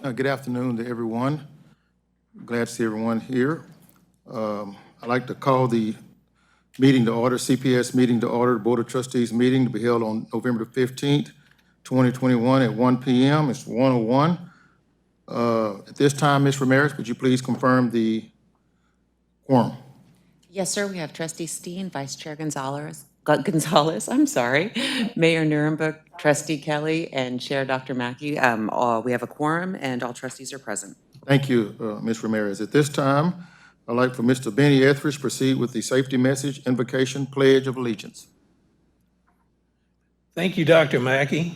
Good afternoon to everyone. Glad to see everyone here. I'd like to call the meeting to order, CPS meeting to order, Board of Trustees meeting to be held on November the 15th, 2021 at 1 p.m. It's 1:01. At this time, Ms. Ramirez, could you please confirm the quorum? Yes, sir. We have Trustee Steen, Vice Chair Gonzalez, Mayor Nuremberg, Trustee Kelly, and Chair Dr. Mackey. We have a quorum, and all trustees are present. Thank you, Ms. Ramirez. At this time, I'd like for Mr. Benny Etheridge to proceed with the safety message, invocation, pledge of allegiance. Thank you, Dr. Mackey.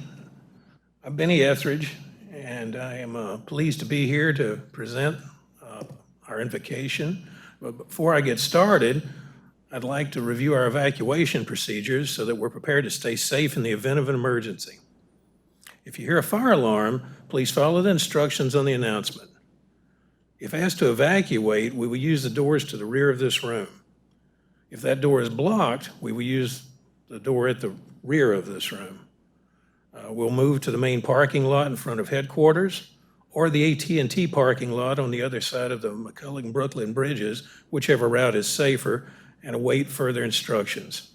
I'm Benny Etheridge, and I am pleased to be here to present our invocation. But before I get started, I'd like to review our evacuation procedures so that we're prepared to stay safe in the event of an emergency. If you hear a fire alarm, please follow the instructions on the announcement. If asked to evacuate, we will use the doors to the rear of this room. If that door is blocked, we will use the door at the rear of this room. We'll move to the main parking lot in front of headquarters or the AT&T parking lot on the other side of the McCullough-Brooklyn bridges, whichever route is safer, and await further instructions.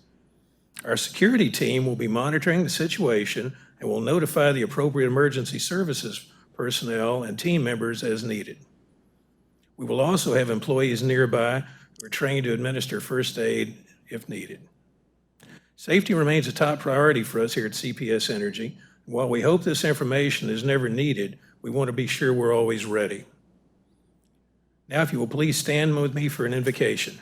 Our security team will be monitoring the situation and will notify the appropriate emergency services personnel and team members as needed. We will also have employees nearby who are trained to administer first aid if needed. Safety remains a top priority for us here at CPS Energy. While we hope this information is never needed, we want to be sure we're always ready. Now, if you will please stand with me for an invocation.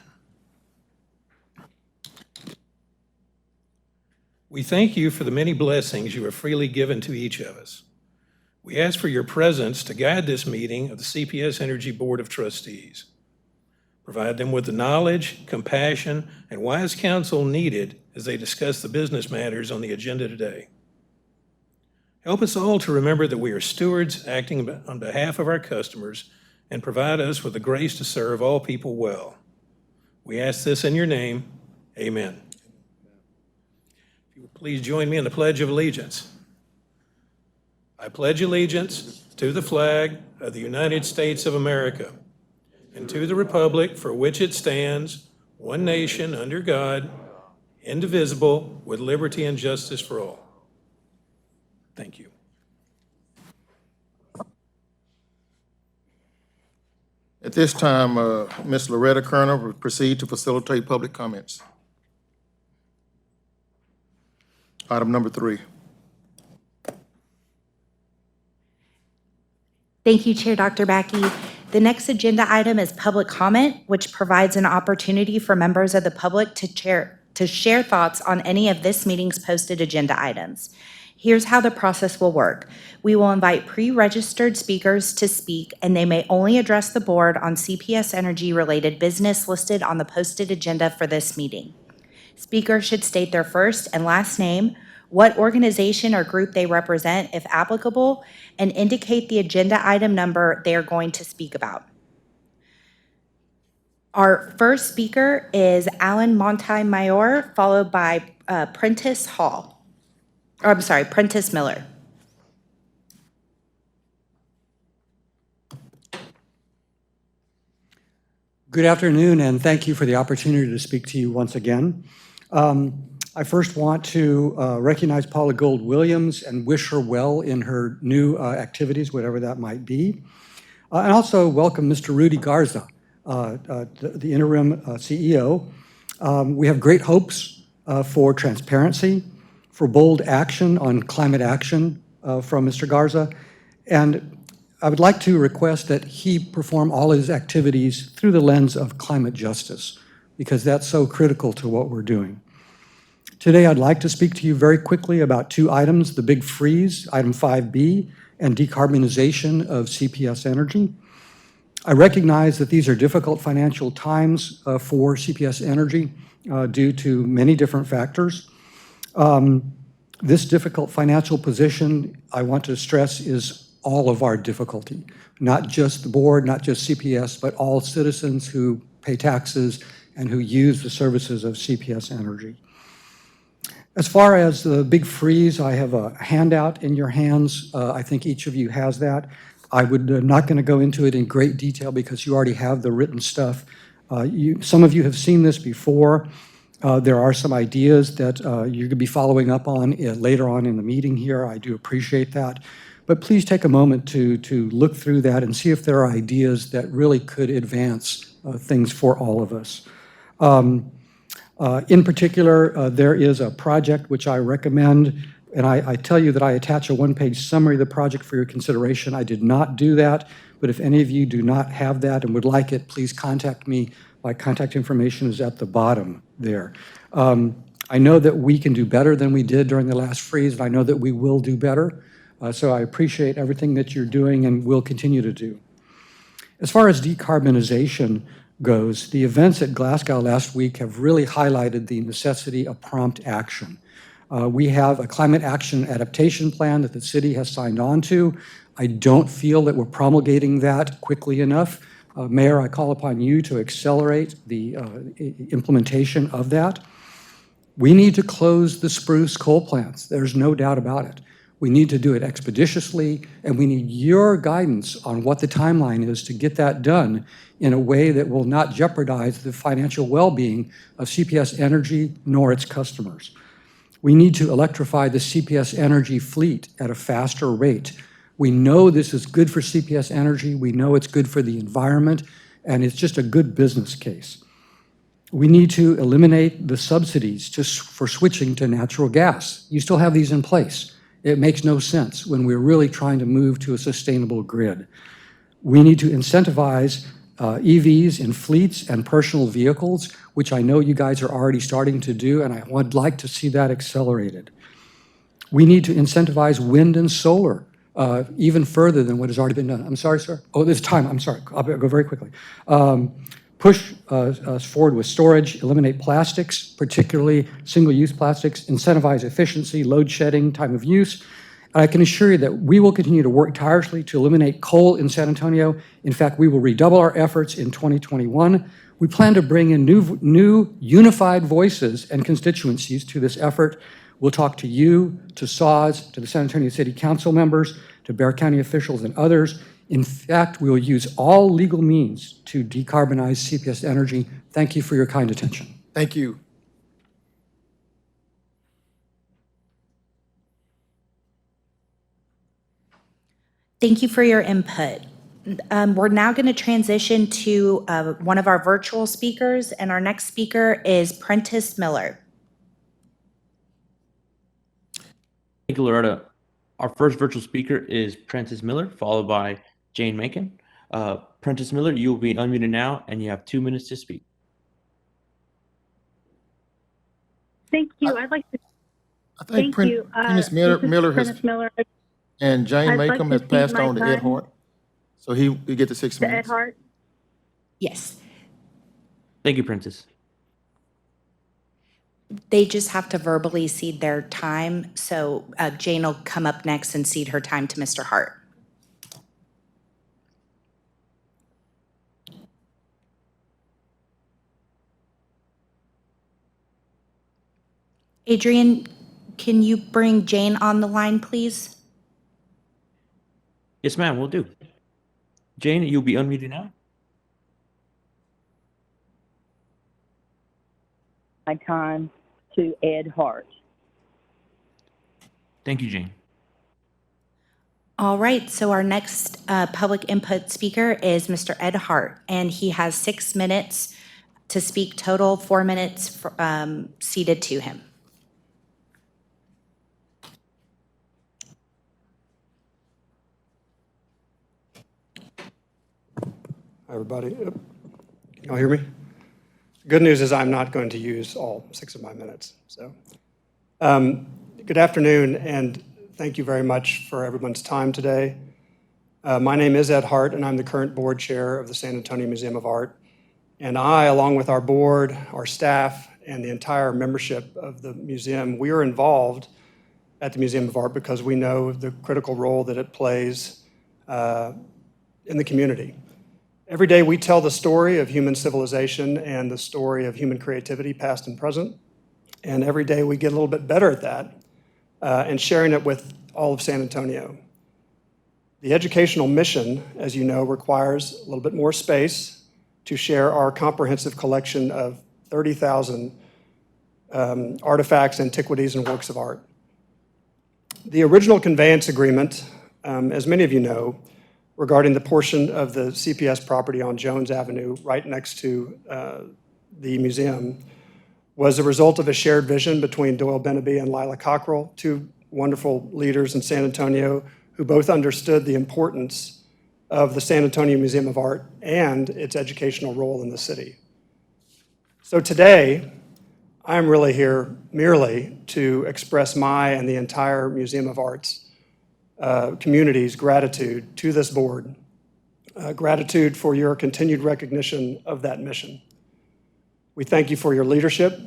We thank you for the many blessings you have freely given to each of us. We ask for your presence to guide this meeting of the CPS Energy Board of Trustees. Provide them with the knowledge, compassion, and wise counsel needed as they discuss the business matters on the agenda today. Help us all to remember that we are stewards acting on behalf of our customers and provide us with the grace to serve all people well. We ask this in your name. Amen. If you would please join me in the Pledge of Allegiance. I pledge allegiance to the flag of the United States of America and to the republic for which it stands, one nation under God, indivisible, with liberty and justice for all. Thank you. At this time, Ms. Loretta Kerner will proceed to facilitate public comments. Item number 3. Thank you, Chair Dr. Mackey. The next agenda item is public comment, which provides an opportunity for members of the public to share thoughts on any of this meeting's posted agenda items. Here's how the process will work. We will invite pre-registered speakers to speak, and they may only address the board on CPS Energy related business listed on the posted agenda for this meeting. Speakers should state their first and last name, what organization or group they represent, if applicable, and indicate the agenda item number they are going to speak about. Our first speaker is Alan Montemayor, followed by Prentice Miller. Good afternoon, and thank you for the opportunity to speak to you once again. I first want to recognize Paula Gold Williams and wish her well in her new activities, whatever that might be. And also welcome Mr. Rudy Garza, the interim CEO. We have great hopes for transparency, for bold action on climate action from Mr. Garza. And I would like to request that he perform all his activities through the lens of climate justice, because that's so critical to what we're doing. Today, I'd like to speak to you very quickly about 2 items, the big freeze, item 5B, and decarbonization of CPS Energy. I recognize that these are difficult financial times for CPS Energy due to many different factors. This difficult financial position, I want to stress, is all of our difficulty, not just the board, not just CPS, but all citizens who pay taxes and who use the services of CPS Energy. As far as the big freeze, I have a handout in your hands. I think each of you has that. I would not going to go into it in great detail because you already have the written stuff. Some of you have seen this before. There are some ideas that you're going to be following up on later on in the meeting here. I do appreciate that. But please take a moment to look through that and see if there are ideas that really could advance things for all of us. In particular, there is a project which I recommend, and I tell you that I attach a one-page summary of the project for your consideration. I did not do that, but if any of you do not have that and would like it, please contact me. My contact information is at the bottom there. I know that we can do better than we did during the last freeze, and I know that we will do better. So I appreciate everything that you're doing and will continue to do. As far as decarbonization goes, the events at Glasgow last week have really highlighted the necessity of prompt action. We have a climate action adaptation plan that the city has signed on to. I don't feel that we're promulgating that quickly enough. Mayor, I call upon you to accelerate the implementation of that. We need to close the spruce coal plants. There's no doubt about it. We need to do it expeditiously, and we need your guidance on what the timeline is to get that done in a way that will not jeopardize the financial well-being of CPS Energy nor its customers. We need to electrify the CPS Energy fleet at a faster rate. We know this is good for CPS Energy. We know it's good for the environment, and it's just a good business case. We need to eliminate the subsidies for switching to natural gas. You still have these in place. It makes no sense when we're really trying to move to a sustainable grid. We need to incentivize EVs in fleets and personal vehicles, which I know you guys are already starting to do, and I would like to see that accelerated. We need to incentivize wind and solar even further than what has already been done. I'm sorry, sir. Oh, there's time. I'm sorry. I'll go very quickly. Push us forward with storage, eliminate plastics, particularly single-use plastics, incentivize efficiency, load shedding, time of use. And I can assure you that we will continue to work tirelessly to eliminate coal in San Antonio. In fact, we will redouble our efforts in 2021. We plan to bring in new unified voices and constituencies to this effort. We'll talk to you, to SAWS, to the San Antonio City Council members, to Bexar County officials and others. In fact, we will use all legal means to decarbonize CPS Energy. Thank you for your kind attention. Thank you. Thank you for your input. We're now going to transition to one of our virtual speakers, and our next speaker is Prentice Miller. Thank you, Loretta. Our first virtual speaker is Prentice Miller, followed by Jane Macon. Prentice Miller, you will be unmuted now, and you have 2 minutes to speak. Thank you. I'd like to I think thank you. Prentice This is Miller has, Prentice Miller and Jane I'd like Macon to has passed cede my on to Ed time. Hart. So he get the 6 to Ed minutes. Hart. Yes, Thank you, Prentice. they just have to verbally cede their time. So Jane will come up next and cede her time to Mr. Hart. Adrian, can you bring Jane on the line, please? Yes, ma'am, we'll do. Jane, you'll be unmuted now. My time to Ed Hart. Thank you, Jane. All right, so our next public input speaker is Mr. Ed Hart, and he has 6 minutes to speak total, 4 minutes ceded to him. Hi, everybody. Can y'all hear me? Good news is I'm not going to use all 6 of my minutes. So, good afternoon, and thank you very much for everyone's time today. My name is Ed Hart, and I'm the current board chair of the San Antonio Museum of Art. And I, along with our board, our staff, and the entire membership of the museum, we are involved at the Museum of Art because we know the critical role that it plays in the community. Every day we tell the story of human civilization and the story of human creativity, past and present. And every day we get a little bit better at that and sharing it with all of San Antonio. The educational mission, as you know, requires a little bit more space to share our comprehensive collection of 30,000 artifacts, antiquities, and works of art. The original conveyance agreement, as many of you know, regarding the portion of the CPS property on Jones Avenue right next to the museum, was a result of a shared vision between Doyle Beneby and Lila Cockrell, two wonderful leaders in San Antonio who both understood the importance of the San Antonio Museum of Art and its educational role in the city. So today, I'm really here merely to express my and the entire Museum of Art's community's gratitude to this board, gratitude for your continued recognition of that mission. We thank you for your leadership,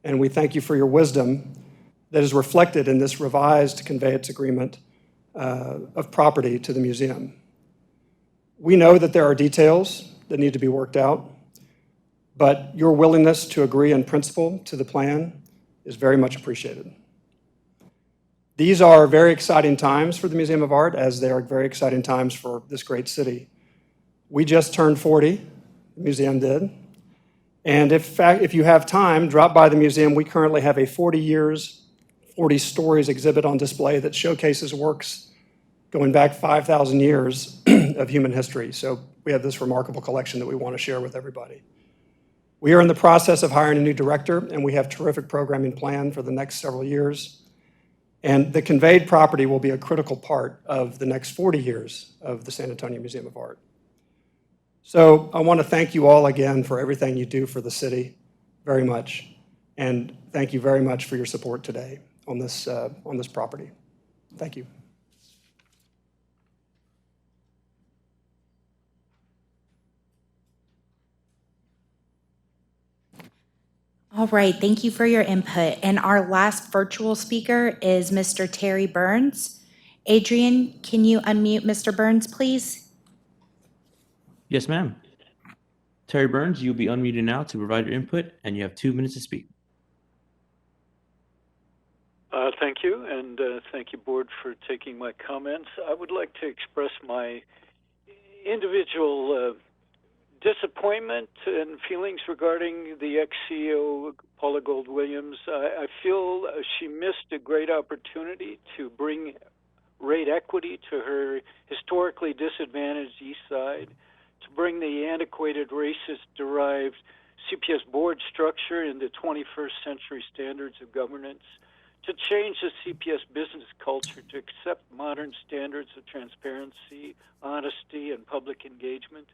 and we thank you for your wisdom that is reflected in this revised conveyance agreement of property to the museum. We know that there are details that need to be worked out, but your willingness to agree in principle to the plan is very much appreciated. These are very exciting times for the Museum of Art, as they are very exciting times for this great city. We just turned 40, the museum did. And if you have time, drop by the museum. We currently have a 40 years, 40 stories exhibit on display that showcases works going back 5,000 years of human history. So we have this remarkable collection that we want to share with everybody. We are in the process of hiring a new director, and we have terrific programming planned for the next several years. And the conveyed property will be a critical part of the next 40 years of the San Antonio Museum of Art. So I want to thank you all again for everything you do for the city very much. And thank you very much for your support today on this property. Thank you. All right, thank you for your input. And our last virtual speaker is Mr. Terry Burns. Adrian, can you unmute Mr. Burns, please? Yes, ma'am. Terry Burns, you'll be unmuted now to provide your input, and you have 2 minutes to speak. Thank you, and thank you, Board, for taking my comments. I would like to express my individual disappointment and feelings regarding the ex-CEO, Paula Gold Williams. I feel she missed a great opportunity to bring rate equity to her historically disadvantaged East Side, to bring the antiquated racist-derived CPS board structure into 21st century standards of governance, to change the CPS business culture to accept modern standards of transparency, honesty, and public engagement,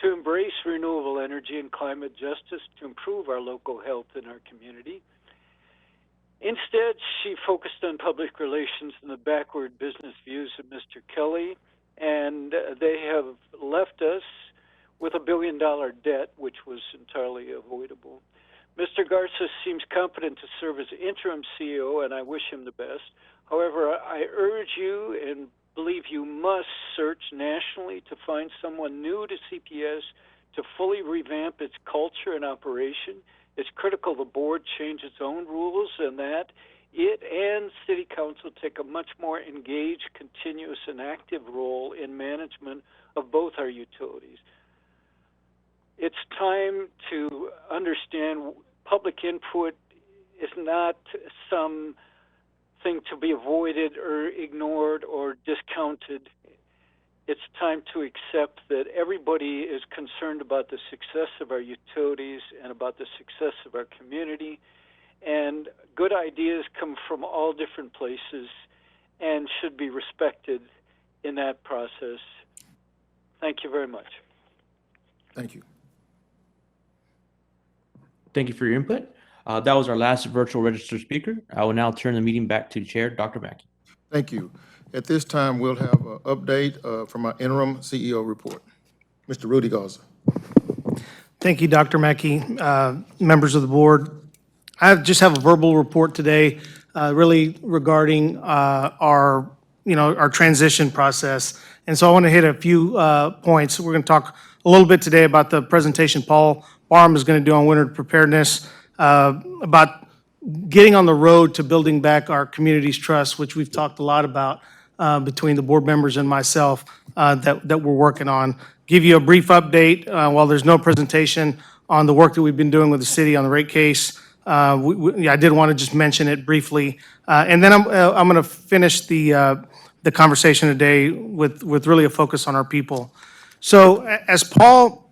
to embrace renewable energy and climate justice, to improve our local health in our community. Instead, she focused on public relations and the backward business views of Mr. Kelly, and they have left us with $1 billion debt, which was entirely avoidable. Mr. Garza seems competent to serve as interim CEO, and I wish him the best. However, I urge you and believe you must search nationally to find someone new to CPS to fully revamp its culture and operation. It's critical the board change its own rules and that it and City Council take a much more engaged, continuous, and active role in management of both our utilities. It's time to understand public input is not something to be avoided or ignored or discounted. It's time to accept that everybody is concerned about the success of our utilities and about the success of our community. And good ideas come from all different places and should be respected in that process. Thank you very much. Thank you. Thank you for your input. That was our last virtual registered speaker. I will now turn the meeting back to Chair Dr. Mackey. Thank you. At this time, we'll have an update from our interim CEO report. Mr. Rudy Garza. Thank you, Dr. Mackey, members of the board. I just have a verbal report today, really regarding our transition process. And so I want to hit a few points. We're going to talk a little bit today about the presentation Paul Barham is going to do on winter preparedness, about getting on the road to building back our community's trust, which we've talked a lot about between the board members and myself that we're working on. Give you a brief update while there's no presentation on the work that we've been doing with the city on the rate case. I did want to just mention it briefly. And then I'm going to finish the conversation today with really a focus on our people. So as Paul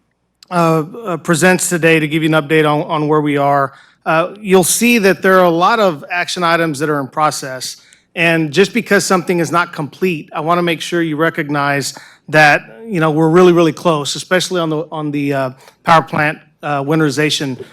presents today to give you an update on where we are, you'll see that there are a lot of action items that are in process. And just because something is not complete, I want to make sure you recognize that, we're really, really close, especially on the power plant winterization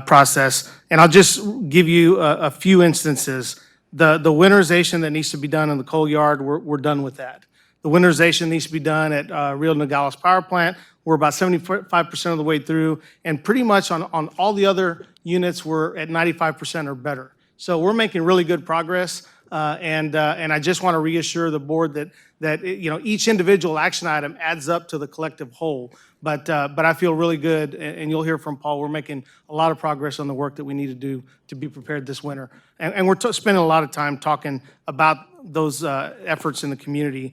process. And I'll just give you a few instances. The winterization that needs to be done in the coal yard, we're done with that. The winterization needs to be done at Rio Nogales Power Plant. We're about 75% of the way through, and pretty much on all the other units, we're at 95% or better. So we're making really good progress, and I just want to reassure the board that each individual action item adds up to the collective whole. But I feel really good, and you'll hear from Paul. We're making a lot of progress on the work that we need to do to be prepared this winter, and we're spending a lot of time talking about those efforts in the community.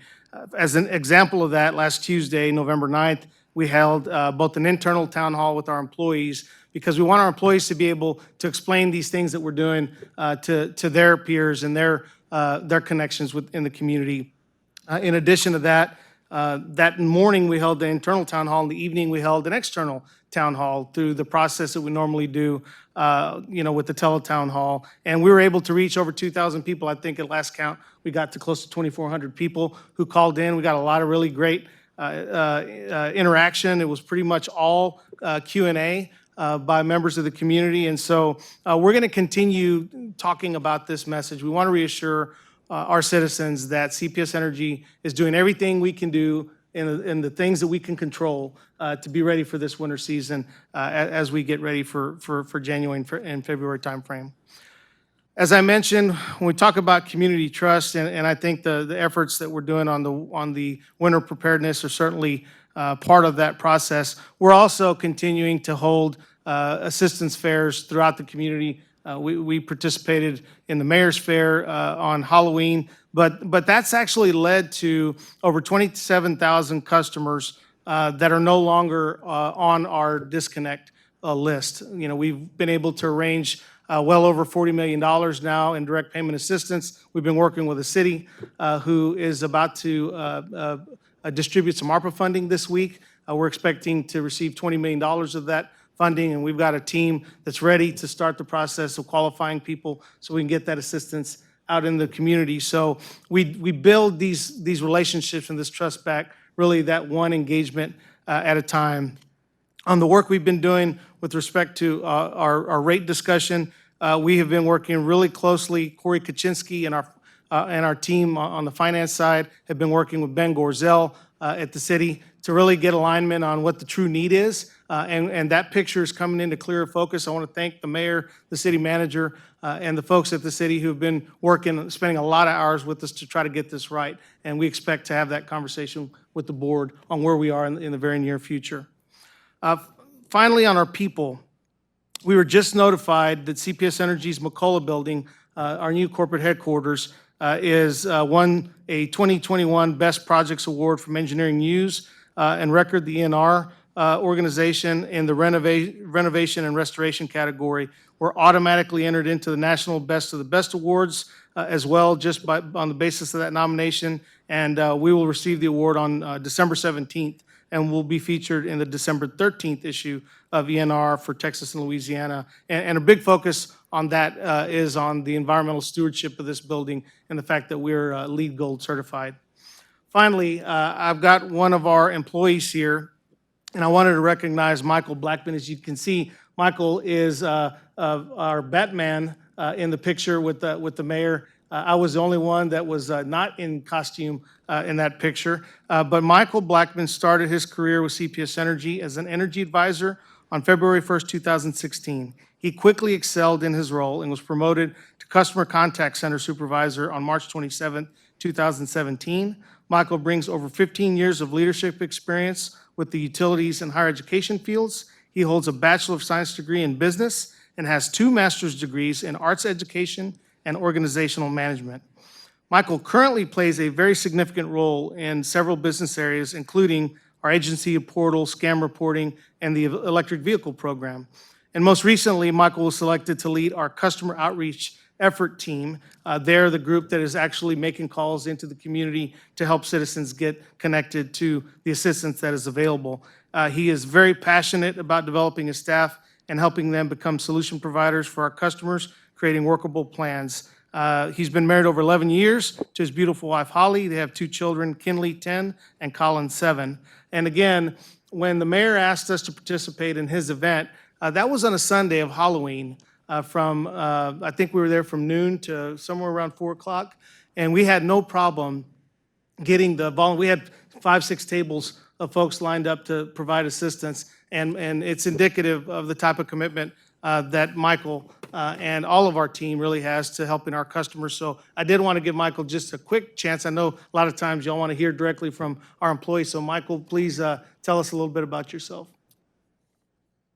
As an example of that, last Tuesday, November 9th, we held both an internal town hall with our employees, because we want our employees to be able to explain these things that we're doing to their peers and their connections in the community. In addition to that, that morning we held the internal town hall. In the evening we held an external town hall through the process that we normally do, with the teletown hall. And we were able to reach over 2,000 people. I think at last count we got to close to 2,400 people who called in. We got a lot of really great interaction. It was pretty much all Q&A by members of the community. And so we're going to continue talking about this message. We want to reassure our citizens that CPS Energy is doing everything we can do in the things that we can control to be ready for this winter season as we get ready for January and February timeframe. As I mentioned, when we talk about community trust, and I think the efforts that we're doing on the winter preparedness are certainly part of that process, we're also continuing to hold assistance fairs throughout the community. We participated in the Mayor's Fair on Halloween, but that's actually led to over 27,000 customers that are no longer on our disconnect list. We've been able to arrange well over $40 million now in direct payment assistance. We've been working with the city who is about to distribute some ARPA funding this week. We're expecting to receive $20 million of that funding, and we've got a team that's ready to start the process of qualifying people so we can get that assistance out in the community. So we build these relationships and this trust back, really that one engagement at a time. On the work we've been doing with respect to our rate discussion, we have been working really closely. Corey Kaczynski and our team on the finance side have been working with Ben Gorzel at the city to really get alignment on what the true need is. And that picture is coming into clearer focus. I want to thank the mayor, the city manager, and the folks at the city who have been working, spending a lot of hours with us to try to get this right. And we expect to have that conversation with the board on where we are in the very near future. Finally, on our people, we were just notified that CPS Energy's McCullough building, our new corporate headquarters, is won a 2021 Best Projects Award from Engineering News and Record, the ENR organization, in the renovation and restoration category. We're automatically entered into the National Best of the Best Awards as well, just on the basis of that nomination. And we will receive the award on December 17th, and will be featured in the December 13th issue of ENR for Texas and Louisiana. And a big focus on that is on the environmental stewardship of this building and the fact that we're LEED Gold certified. Finally, I've got one of our employees here, and I wanted to recognize Michael Blackman. As you can see, Michael is our Batman in the picture with the mayor. I was the only one that was not in costume in that picture. But Michael Blackman started his career with CPS Energy as an energy advisor on February 1st, 2016. He quickly excelled in his role and was promoted to Customer Contact Center Supervisor on March 27th, 2017. Michael brings over 15 years of leadership experience with the utilities and higher education fields. He holds a Bachelor of Science degree in business and has 2 master's degrees in arts education and organizational management. Michael currently plays a very significant role in several business areas, including our agency portal, scam reporting, and the electric vehicle program. And most recently, Michael was selected to lead our customer outreach effort team. They're the group that is actually making calls into the community to help citizens get connected to the assistance that is available. He is very passionate about developing his staff and helping them become solution providers for our customers, creating workable plans. He's been married over 11 years to his beautiful wife, Holly. They have 2 children, Kinley, 10, and Colin, 7. And again, when the mayor asked us to participate in his event, that was on a Sunday of Halloween from, I think we were there from noon to somewhere around 4 o'clock. And we had no problem getting we had 5, 6 tables of folks lined up to provide assistance. And it's indicative of the type of commitment that Michael and all of our team really has to helping our customers. So I did want to give Michael just a quick chance. I know a lot of times y'all want to hear directly from our employees. So Michael, please tell us a little bit about yourself.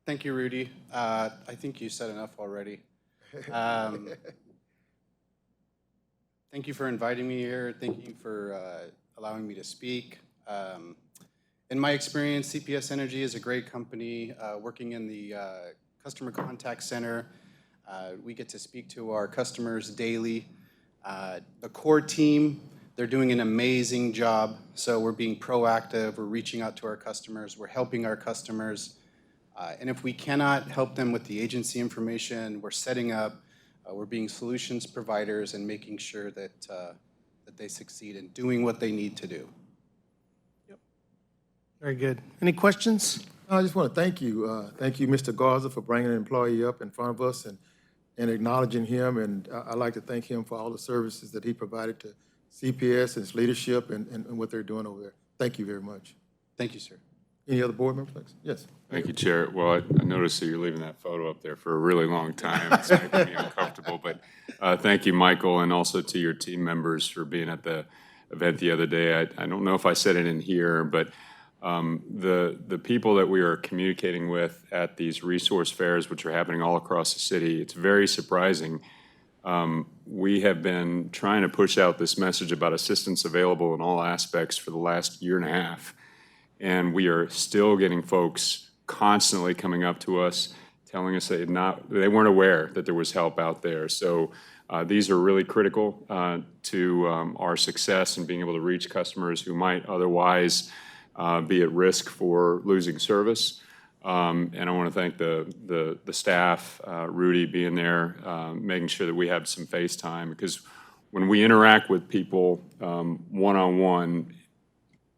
Thank you, Rudy. I think you said enough already. Thank you for inviting me here. Thank you for allowing me to speak. In my experience, CPS Energy is a great company working in the Customer Contact Center. We get to speak to our customers daily. The core team, they're doing an amazing job. So we're being proactive. We're reaching out to our customers. We're helping our customers. And if we cannot help them with the agency information, we're setting up, we're being solutions providers and making sure that, that they succeed in doing what they need to do. Yep. Very good. Any questions? I just want to thank you. Thank you, Mr. Garza, for bringing an employee up in front of us and acknowledging him. And I'd like to thank him for all the services that he provided to CPS and its leadership and what they're doing over there. Thank you very much. Thank you, sir. Any other board members? Yes. Thank you, Chair. Well, I noticed that you're leaving that photo up there for a really long time. It's making me uncomfortable. But thank you, Michael, and also to your team members for being at the event the other day. I don't know if I said it in here, but the people that we are communicating with at these resource fairs, which are happening all across the city, it's very surprising. We have been trying to push out this message about assistance available in all aspects for the last year and a half. And we are still getting folks constantly coming up to us, telling us they weren't aware that there was help out there. So these are really critical to our success in being able to reach customers who might otherwise be at risk for losing service. And I want to thank the staff, Rudy being there, making sure that we have some face time, because when we interact with people one-on-one,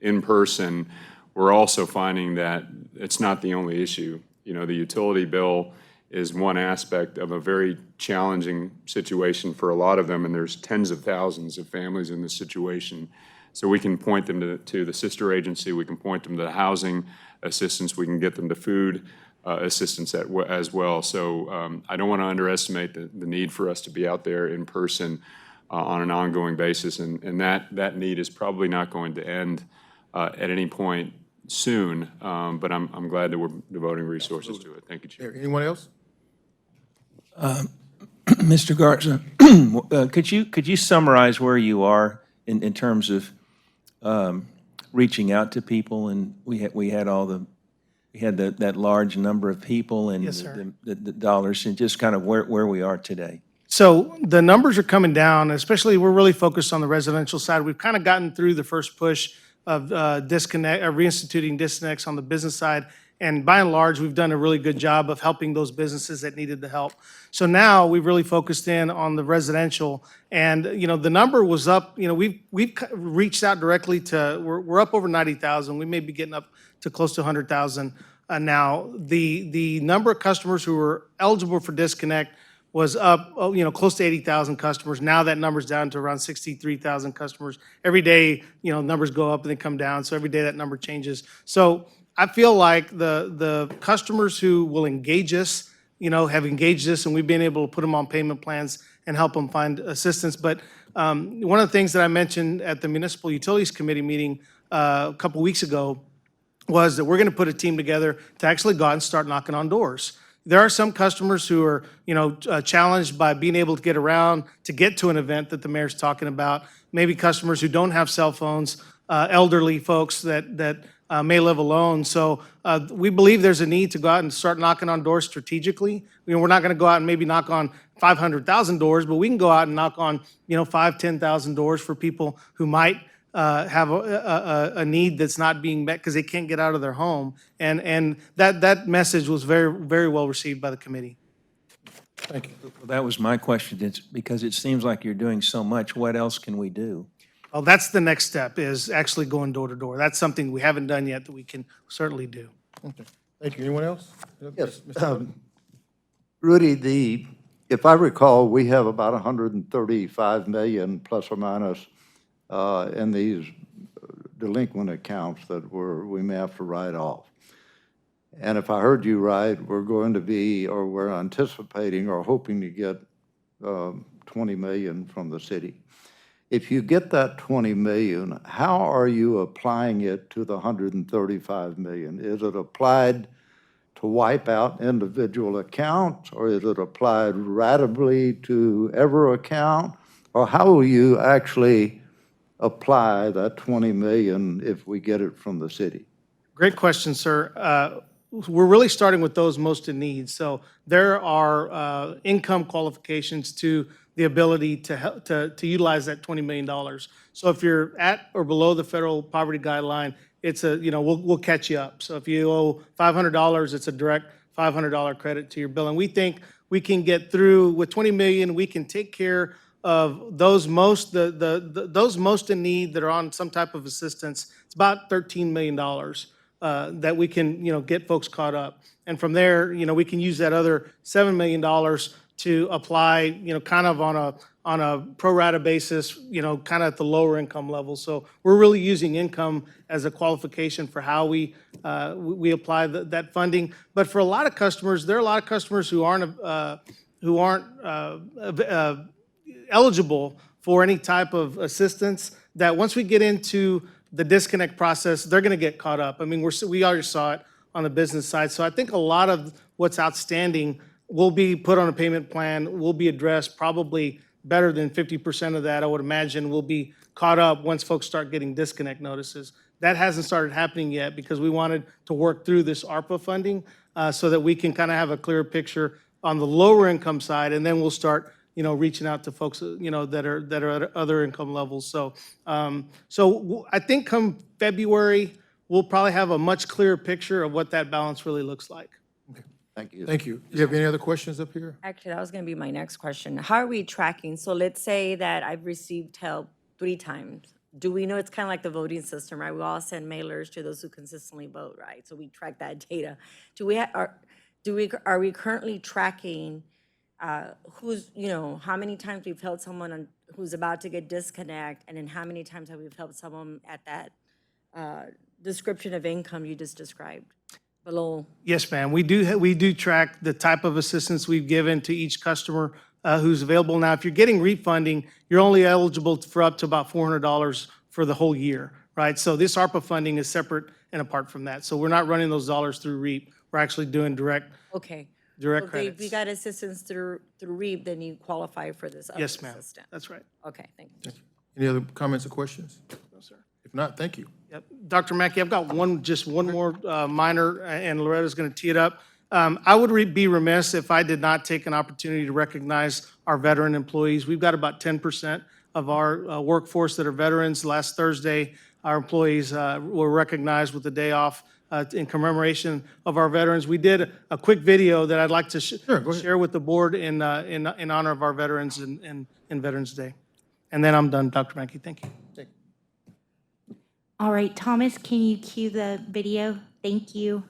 in person, we're also finding that it's not the only issue. You know, the utility bill is one aspect of a very challenging situation for a lot of them, and there's tens of thousands of families in this situation. So we can point them to the sister agency, we can point them to the housing assistance, we can get them to food assistance as well. So I don't want to underestimate the need for us to be out there in person on an ongoing basis, and that need is probably not going to end at any point soon, but I'm glad that we're devoting resources to it. Thank you, Chair. Anyone else? Mr. Garza, could you summarize where you are in terms of reaching out to people? And we had that large number of people and Yes, sir. the dollars, and just kind of where we are today. So the numbers are coming down, especially we're really focused on the residential side. We've kind of gotten through the first push of reinstituting disconnects on the business side. And by and large, we've done a really good job of helping those businesses that needed the help. So now we've really focused in on the residential. And, you know, the number was up, you know, we've reached out directly to, we're up over 90,000. We may be getting up to close to 100,000 now. The number of customers who were eligible for disconnect was up, you know, close to 80,000 customers. Now that number's down to around 63,000 customers. Every day, you know, numbers go up and they come down. So every day that number changes. So I feel like the customers who will engage us, you know, have engaged us, and we've been able to put them on payment plans and help them find assistance. But one of the things that I mentioned at the Municipal Utilities Committee meeting a couple weeks ago was that we're going to put a team together to actually go out and start knocking on doors. There are some customers who are, challenged by being able to get around to get to an event that the mayor's talking about. Maybe customers who don't have cell phones, elderly folks that may live alone. So we believe there's a need to go out and start knocking on doors strategically. We're not going to go out and maybe knock on 500,000 doors, but we can go out and knock on, 5,000, 10,000 doors for people who might have a need that's not being met because they can't get out of their home. And that message was very, very well received by the committee. Thank you. Well, that was my question. It's because it seems like you're doing so much. What else can we do? Well, that's the next step, is actually going door to door. That's something we haven't done yet that we can certainly do. Okay. Thank you. Anyone else? Yes. Mr. Bowden? Rudy, if I recall, we have about 135 million plus or minus in these delinquent accounts that we may have to write off. And if I heard you right, we're anticipating or hoping to get 20 million from the city. If you get that 20 million, how are you applying it to the 135 million? Is it applied to wipe out individual accounts, or is it applied ratably to every account? Or how will you actually apply that 20 million if we get it from the city? Great question, sir. We're really starting with those most in need. So there are income qualifications to the ability to utilize that $20 million. So if you're at or below the federal poverty guideline, it's we'll catch you up. So if you owe $500, it's a direct $500 credit to your bill. And we think we can get through with 20 million. We can take care of those most those most in need that are on some type of assistance. It's about $13 million that we can get folks caught up. And from there, we can use that other $7 million to apply, kind of on a pro rata basis, kind of at the lower income level. So we're really using income as a qualification for how we apply that funding. But for a lot of customers, there are a lot of customers who aren't eligible for any type of assistance, that once we get into the disconnect process, they're going to get caught up. I mean, we already saw it on the business side. So I think a lot of what's outstanding will be put on a payment plan, will be addressed. Probably better than 50% of that, I would imagine, will be caught up once folks start getting disconnect notices. That hasn't started happening yet because we wanted to work through this ARPA funding so that we can kind of have a clearer picture on the lower income side, and then we'll start reaching out to folks, that are at other income levels. So, I think come February, we'll probably have a much clearer picture of what that balance really looks like. Thank you. Thank you. Do you have any other questions up here? Actually, that was going to be my next question. How are we tracking? So let's say that I've received help 3 times. Do we know, it's kind of like the voting system, right? We all send mailers to those who consistently vote, right? So we track that data. Are we currently tracking who's, how many times we've helped someone who's about to get disconnect, and then how many times have we helped someone at that description of income you just described? Below. Yes, ma'am. We do track the type of assistance we've given to each customer who's available. Now, if you're getting refunding, you're only eligible for up to about $400 for the whole year, right? So this ARPA funding is separate and apart from that. So we're not running those dollars through REAP. We're actually doing direct Credits. credits. If you got assistance through REAP, then you qualify for this other Yes, ma'am. assistance. That's right. Okay, thank you. Any other comments or questions? No, sir. If not, thank you. Yep. Dr. Mackey, I've got just one more minor, and Loretta's going to tee it up. I would be remiss if I did not take an opportunity to recognize our veteran employees. We've got about 10% of our workforce that are veterans. Last Thursday, our employees were recognized with a day off in commemoration of our veterans. We did a quick video that I'd like to share with the board in honor of our veterans in Veterans Day. And then I'm done, Dr. Mackey. Thank you. All right, Thomas, can you cue the video? Thank you.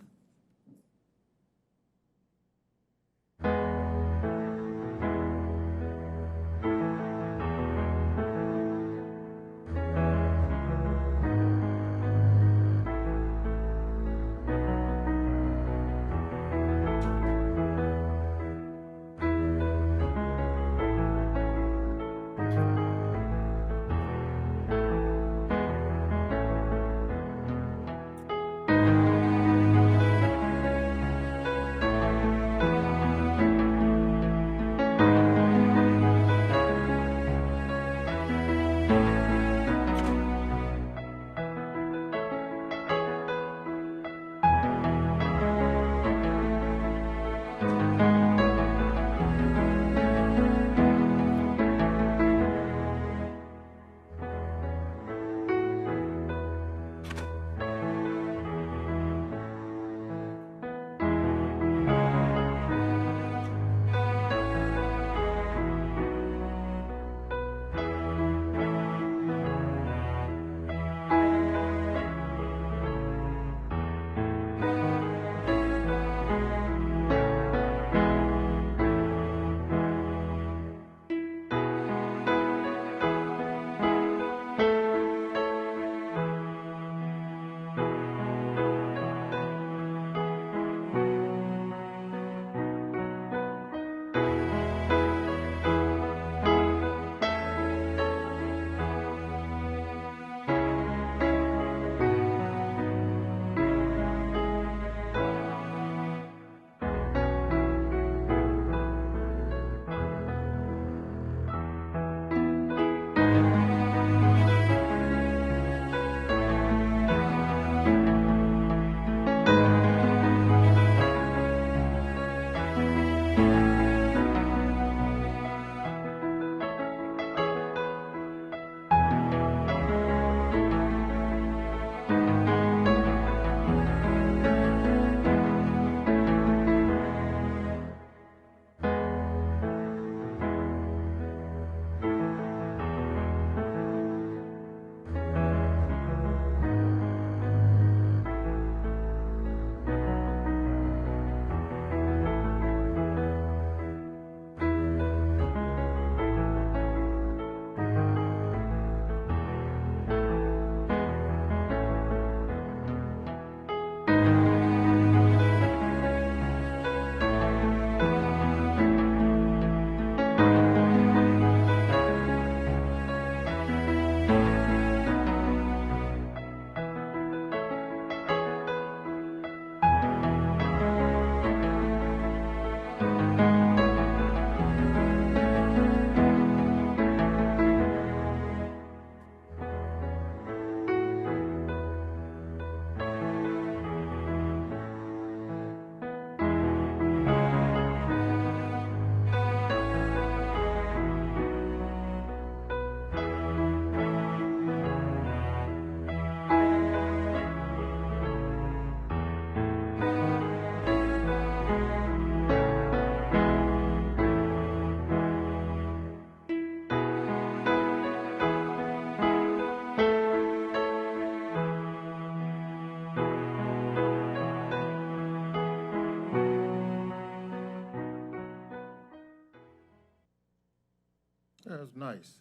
nice.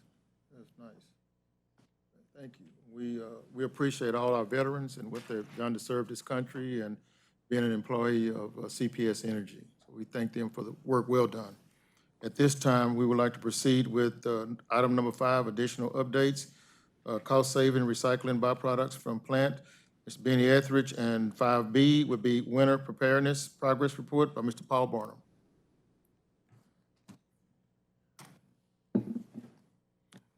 That's nice. Thank you. We appreciate all our veterans and what they've done to serve this country and being an employee of CPS Energy. So we thank them for the work well done. At this time, we would like to proceed with item number 5, additional updates, cost-saving recycling byproducts from plant. Mr. Benny Etheridge, and 5B would be winter preparedness progress report by Mr. Paul Barnum.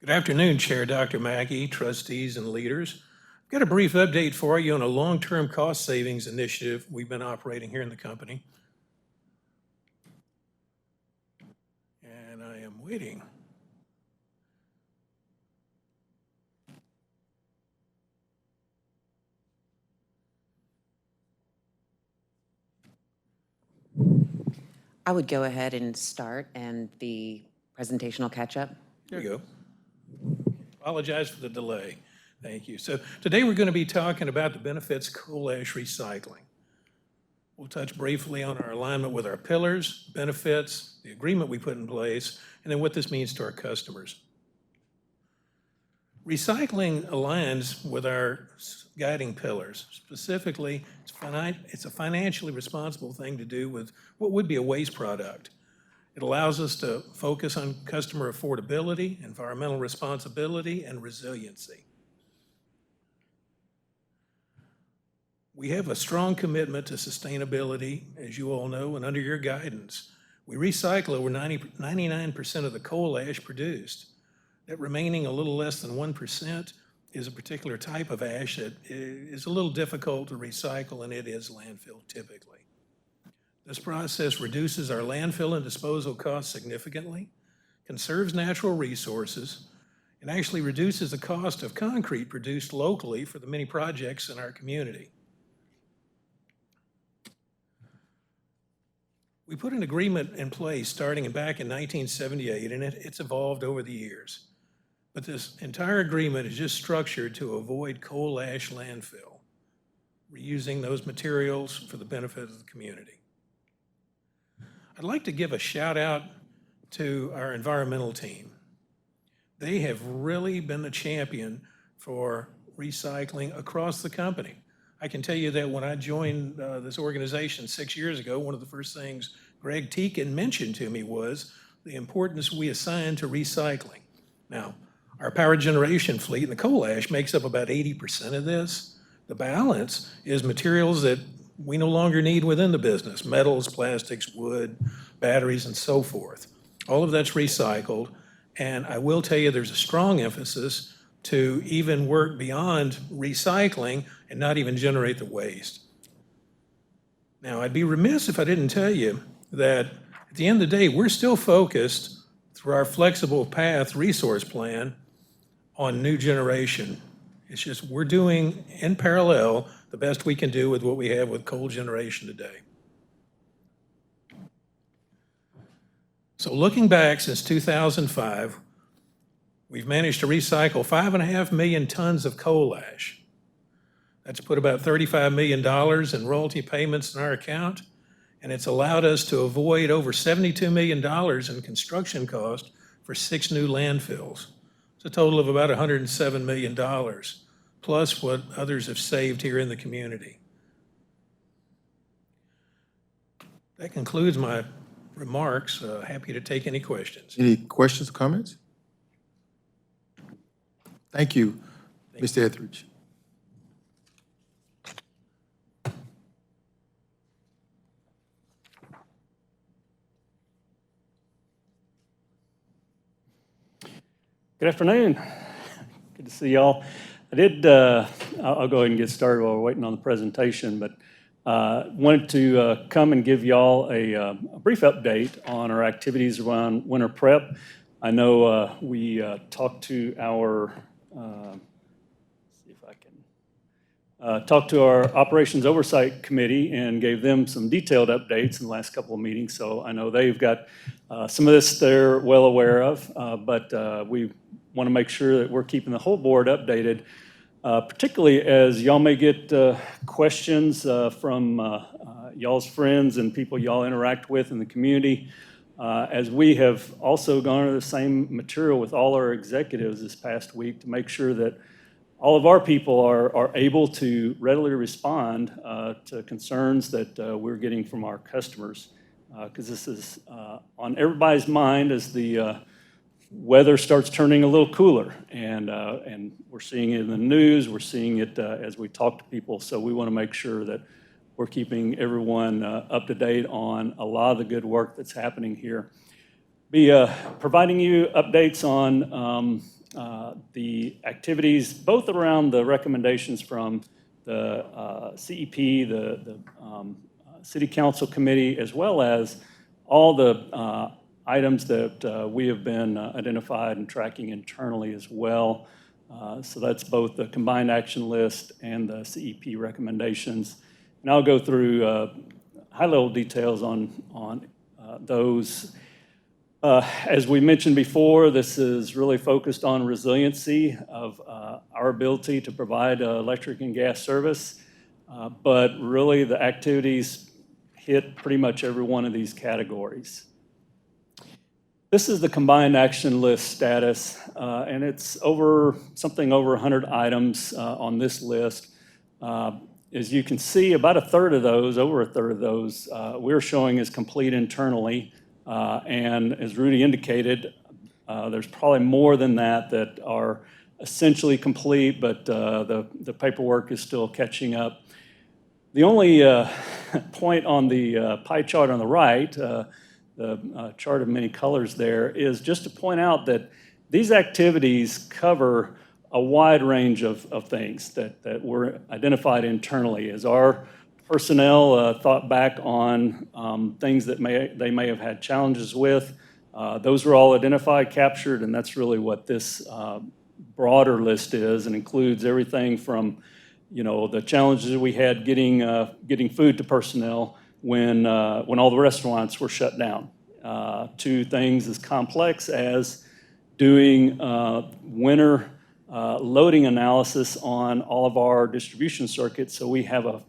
Good afternoon, Chair Dr. Mackey, trustees, and leaders. I've got a brief update for you on a long-term cost savings initiative we've been operating here in the company. And I am waiting. I would go ahead and start, and the presentation will catch up. There you go. Apologize for the delay. Thank you. So today we're going to be talking about the benefits of coal ash recycling. We'll touch briefly on our alignment with our pillars, benefits, the agreement we put in place, and then what this means to our customers. Recycling aligns with our guiding pillars. Specifically, it's a financially responsible thing to do with what would be a waste product. It allows us to focus on customer affordability, environmental responsibility, and resiliency. We have a strong commitment to sustainability, as you all know, and under your guidance. We recycle over 99% of the coal ash produced. That remaining a little less than 1% is a particular type of ash that is a little difficult to recycle, and it is landfill typically. This process reduces our landfill and disposal costs significantly, conserves natural resources, and actually reduces the cost of concrete produced locally for the many projects in our community. We put an agreement in place starting back in 1978, and it's evolved over the years. But this entire agreement is just structured to avoid coal ash landfill, reusing those materials for the benefit of the community. I'd like to give a shout out to our environmental team. They have really been the champion for recycling across the company. I can tell you that when I joined this organization 6 years ago, one of the first things Greg Teakin mentioned to me was the importance we assign to recycling. Now, our power generation fleet and the coal ash makes up about 80% of this. The balance is materials that we no longer need within the business: metals, plastics, wood, batteries, and so forth. All of that's recycled, and I will tell you there's a strong emphasis to even work beyond recycling and not even generate the waste. Now, I'd be remiss if I didn't tell you that at the end of the day, we're still focused through our flexible path resource plan on new generation. It's just we're doing in parallel the best we can do with what we have with coal generation today. So looking back since 2005, we've managed to recycle 5.5 million tons of coal ash. That's put about $35 million in royalty payments in our account, and it's allowed us to avoid over $72 million in construction costs for 6 new landfills. It's a total of about $107 million, plus what others have saved here in the community. That concludes my remarks. Happy to take any questions. Any questions or comments? Thank you, Mr. Etheridge. Good afternoon. Good to see y'all. I'll go ahead and get started while we're waiting on the presentation, but wanted to come and give y'all a brief update on our activities around winter prep. I know we talked to our talked to our Operations Oversight Committee and gave them some detailed updates in the last couple of meetings. So I know they've got some of this they're well aware of, but we want to make sure that we're keeping the whole board updated, particularly as y'all may get questions from y'all's friends and people y'all interact with in the community as we have also gone over the same material with all our executives this past week to make sure that all of our people are able to readily respond to concerns that we're getting from our customers. Because this is on everybody's mind as the weather starts turning a little cooler. And we're seeing it in the news, we're seeing it as we talk to people. So we want to make sure that we're keeping everyone up to date on a lot of the good work that's happening here. Be providing you updates on the activities, both around the recommendations from the CEP, the City Council Committee, as well as all the items that we have been identified and tracking internally as well. So that's both the combined action list and the CEP recommendations. And I'll go through high-level details on those. As we mentioned before, this is really focused on resiliency of our ability to provide electric and gas service, but really the activities hit pretty much every one of these categories. This is the combined action list status, and it's something over 100 items on this list. As you can see, about a third of those, over a third of those, we're showing as complete internally. And as Rudy indicated, there's probably more than that are essentially complete, but the paperwork is still catching up. The only point on the pie chart on the right, the chart of many colors there, is just to point out that these activities cover a wide range of things that were identified internally. As our personnel thought back on things that they may have had challenges with, those were all identified, captured, and that's really what this broader list is, and includes everything from the challenges we had getting food to personnel when all the restaurants were shut down, to things as complex as doing winter loading analysis on all of our distribution circuits, so we have a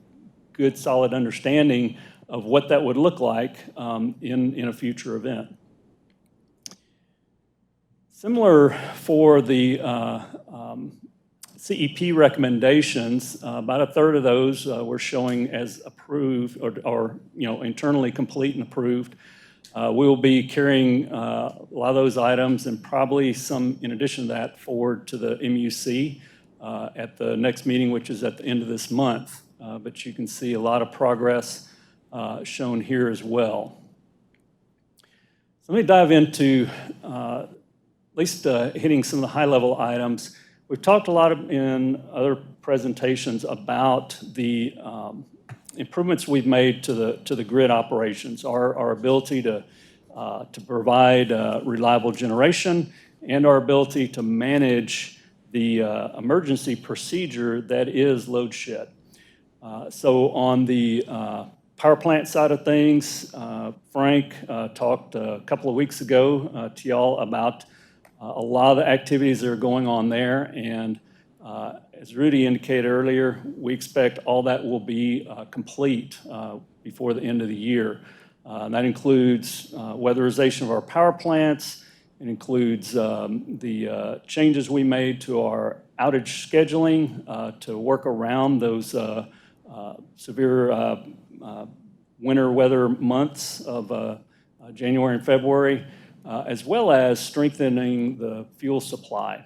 good solid understanding of what that would look like in a future event. Similar for the CEP recommendations, about a third of those we're showing as approved or internally complete and approved. We'll be carrying a lot of those items and probably some, in addition to that, forward to the MUC at the next meeting, which is at the end of this month. But you can see a lot of progress shown here as well. So let me dive into at least hitting some of the high-level items. We've talked a lot in other presentations about the improvements we've made to the grid operations, our ability to provide reliable generation, and our ability to manage the emergency procedure that is load shed. So on the power plant side of things, Frank talked a couple of weeks ago to y'all about a lot of the activities that are going on there, and as Rudy indicated earlier, we expect all that will be complete before the end of the year. That includes weatherization of our power plants. It includes the changes we made to our outage scheduling to work around those severe winter weather months of January and February, as well as strengthening the fuel supply.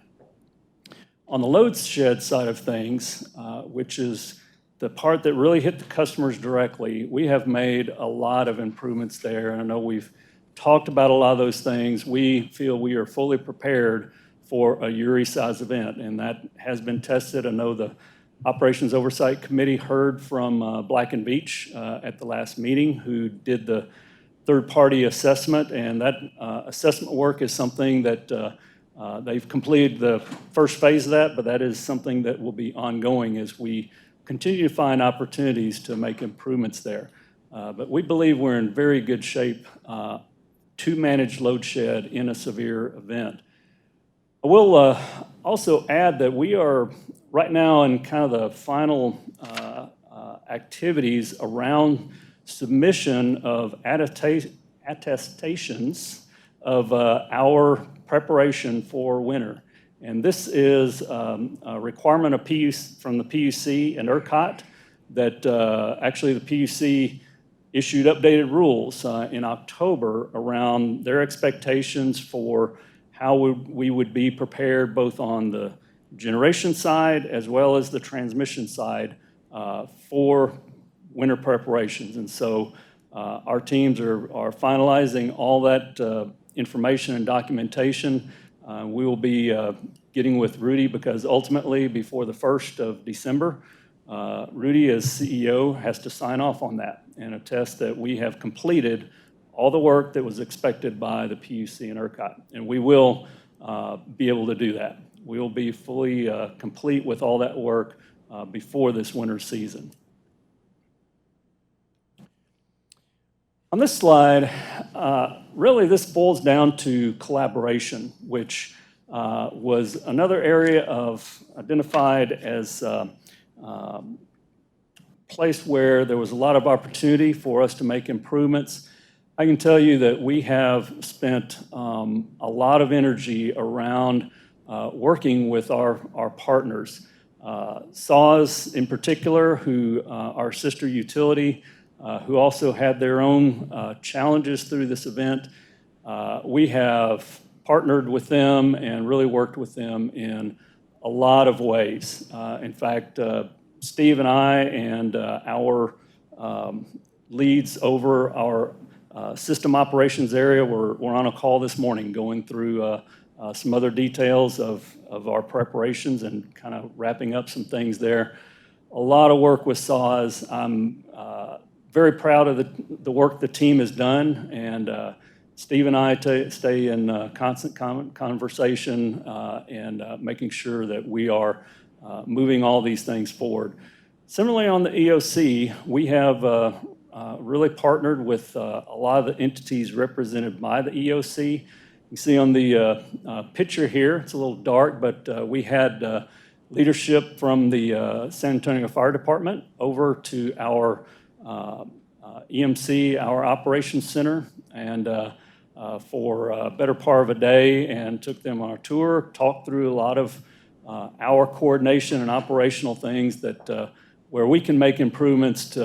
On the load shed side of things, which is the part that really hit the customers directly, we have made a lot of improvements there. And I know we've talked about a lot of those things. We feel we are fully prepared for a Uri-size event, and that has been tested. I know the Operations Oversight Committee heard from Blackman Beach at the last meeting, who did the third-party assessment, and that assessment work is something that they've completed the first phase of that, but that is something that will be ongoing as we continue to find opportunities to make improvements there. But we believe we're in very good shape to manage load shed in a severe event. I will also add that we are right now in kind of the final activities around submission of attestations of our preparation for winter. And this is a requirement of from the PUC and ERCOT that actually the PUC issued updated rules in October around their expectations for how we would be prepared both on the generation side as well as the transmission side for winter preparations. And so our teams are finalizing all that information and documentation. We will be getting with Rudy because ultimately before the 1st of December, Rudy as CEO has to sign off on that and attest that we have completed all the work that was expected by the PUC and ERCOT. And we will be able to do that. We will be fully complete with all that work before this winter season. On this slide, really this boils down to collaboration, which was another area of identified as place where there was a lot of opportunity for us to make improvements. I can tell you that we have spent a lot of energy around working with our partners. SAWS in particular, who our sister utility, who also had their own challenges through this event. We have partnered with them and really worked with them in a lot of ways. In fact, Steve and I and our leads over our system operations area were on a call this morning going through some other details of our preparations and kind of wrapping up some things there. A lot of work with SAWS. I'm very proud of the work the team has done, and Steve and I stay in constant conversation and making sure that we are moving all these things forward. Similarly, on the EOC, we have really partnered with a lot of the entities represented by the EOC. You see on the picture here, it's a little dark, but we had leadership from the San Antonio Fire Department over to our EMC, our operations center, and for a better part of a day, and took them on a tour, talked through a lot of our coordination and operational things that where we can make improvements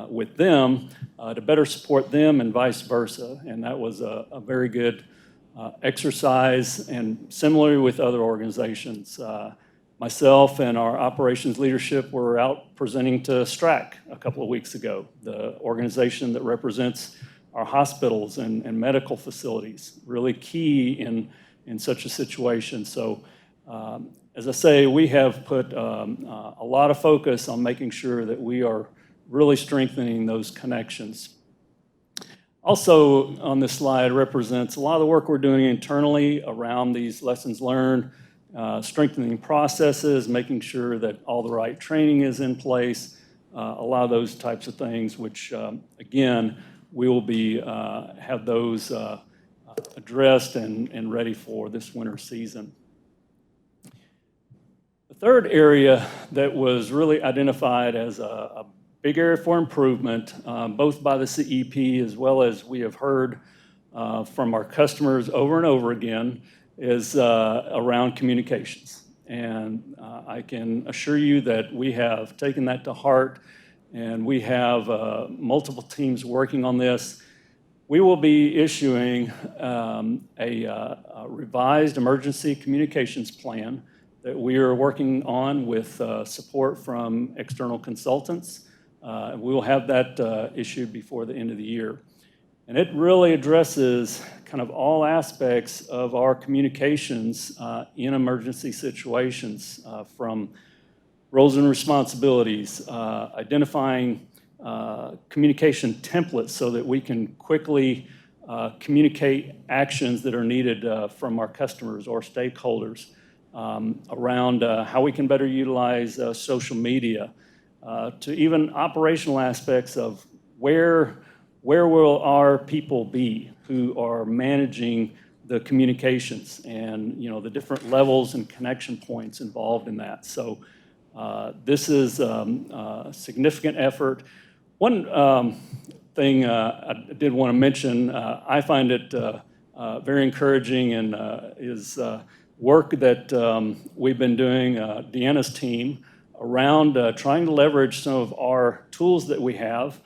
with them to better support them and vice versa. And that was a very good exercise, and similarly with other organizations. Myself and our operations leadership were out presenting to STRAC a couple of weeks ago, the organization that represents our hospitals and medical facilities, really key in such a situation. So as I say, we have put a lot of focus on making sure that we are really strengthening those connections. Also on this slide represents a lot of the work we're doing internally around these lessons learned, strengthening processes, making sure that all the right training is in place, a lot of those types of things, which again, we will be have those addressed and ready for this winter season. The third area that was really identified as a big area for improvement, both by the CEP as well as we have heard from our customers over and over again, is around communications. And I can assure you that we have taken that to heart, and we have multiple teams working on this. We will be issuing a revised emergency communications plan that we are working on with support from external consultants. We will have that issued before the end of the year. And it really addresses kind of all aspects of our communications in emergency situations, from roles and responsibilities, identifying communication templates so that we can quickly communicate actions that are needed from our customers or stakeholders, around how we can better utilize social media, to even operational aspects of where will our people be who are managing the communications, and the different levels and connection points involved in that. So this is a significant effort. One thing I did want to mention, I find it very encouraging and is work that we've been doing, Deanna's team, around trying to leverage some of our tools that we have,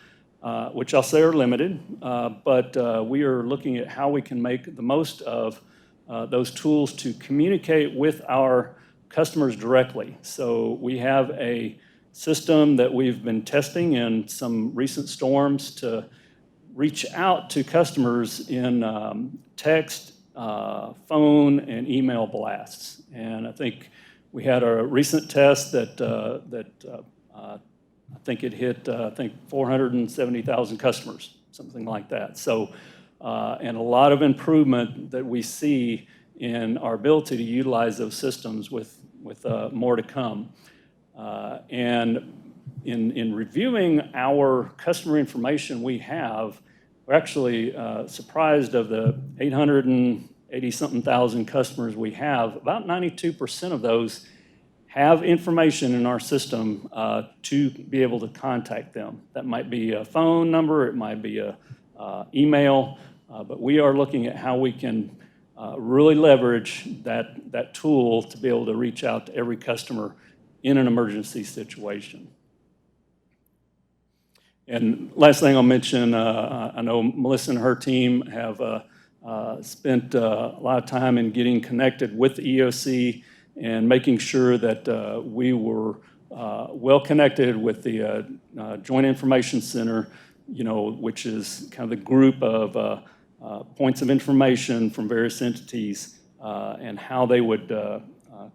which I'll say are limited, but we are looking at how we can make the most of those tools to communicate with our customers directly. So we have a system that we've been testing in some recent storms to reach out to customers in text, phone, and email blasts. And I think we had a recent test that I think it hit 470,000 customers, something like that. So, and a lot of improvement that we see in our ability to utilize those systems with more to come. And in reviewing our customer information we have, we're actually surprised of the 880-something thousand customers we have. About 92% of those have information in our system to be able to contact them. That might be a phone number, it might be a email, but we are looking at how we can really leverage that tool to be able to reach out to every customer in an emergency situation. And last thing I'll mention, I know Melissa and her team have spent a lot of time in getting connected with the EOC and making sure that we were well connected with the Joint Information Center, which is kind of the group of points of information from various entities and how they would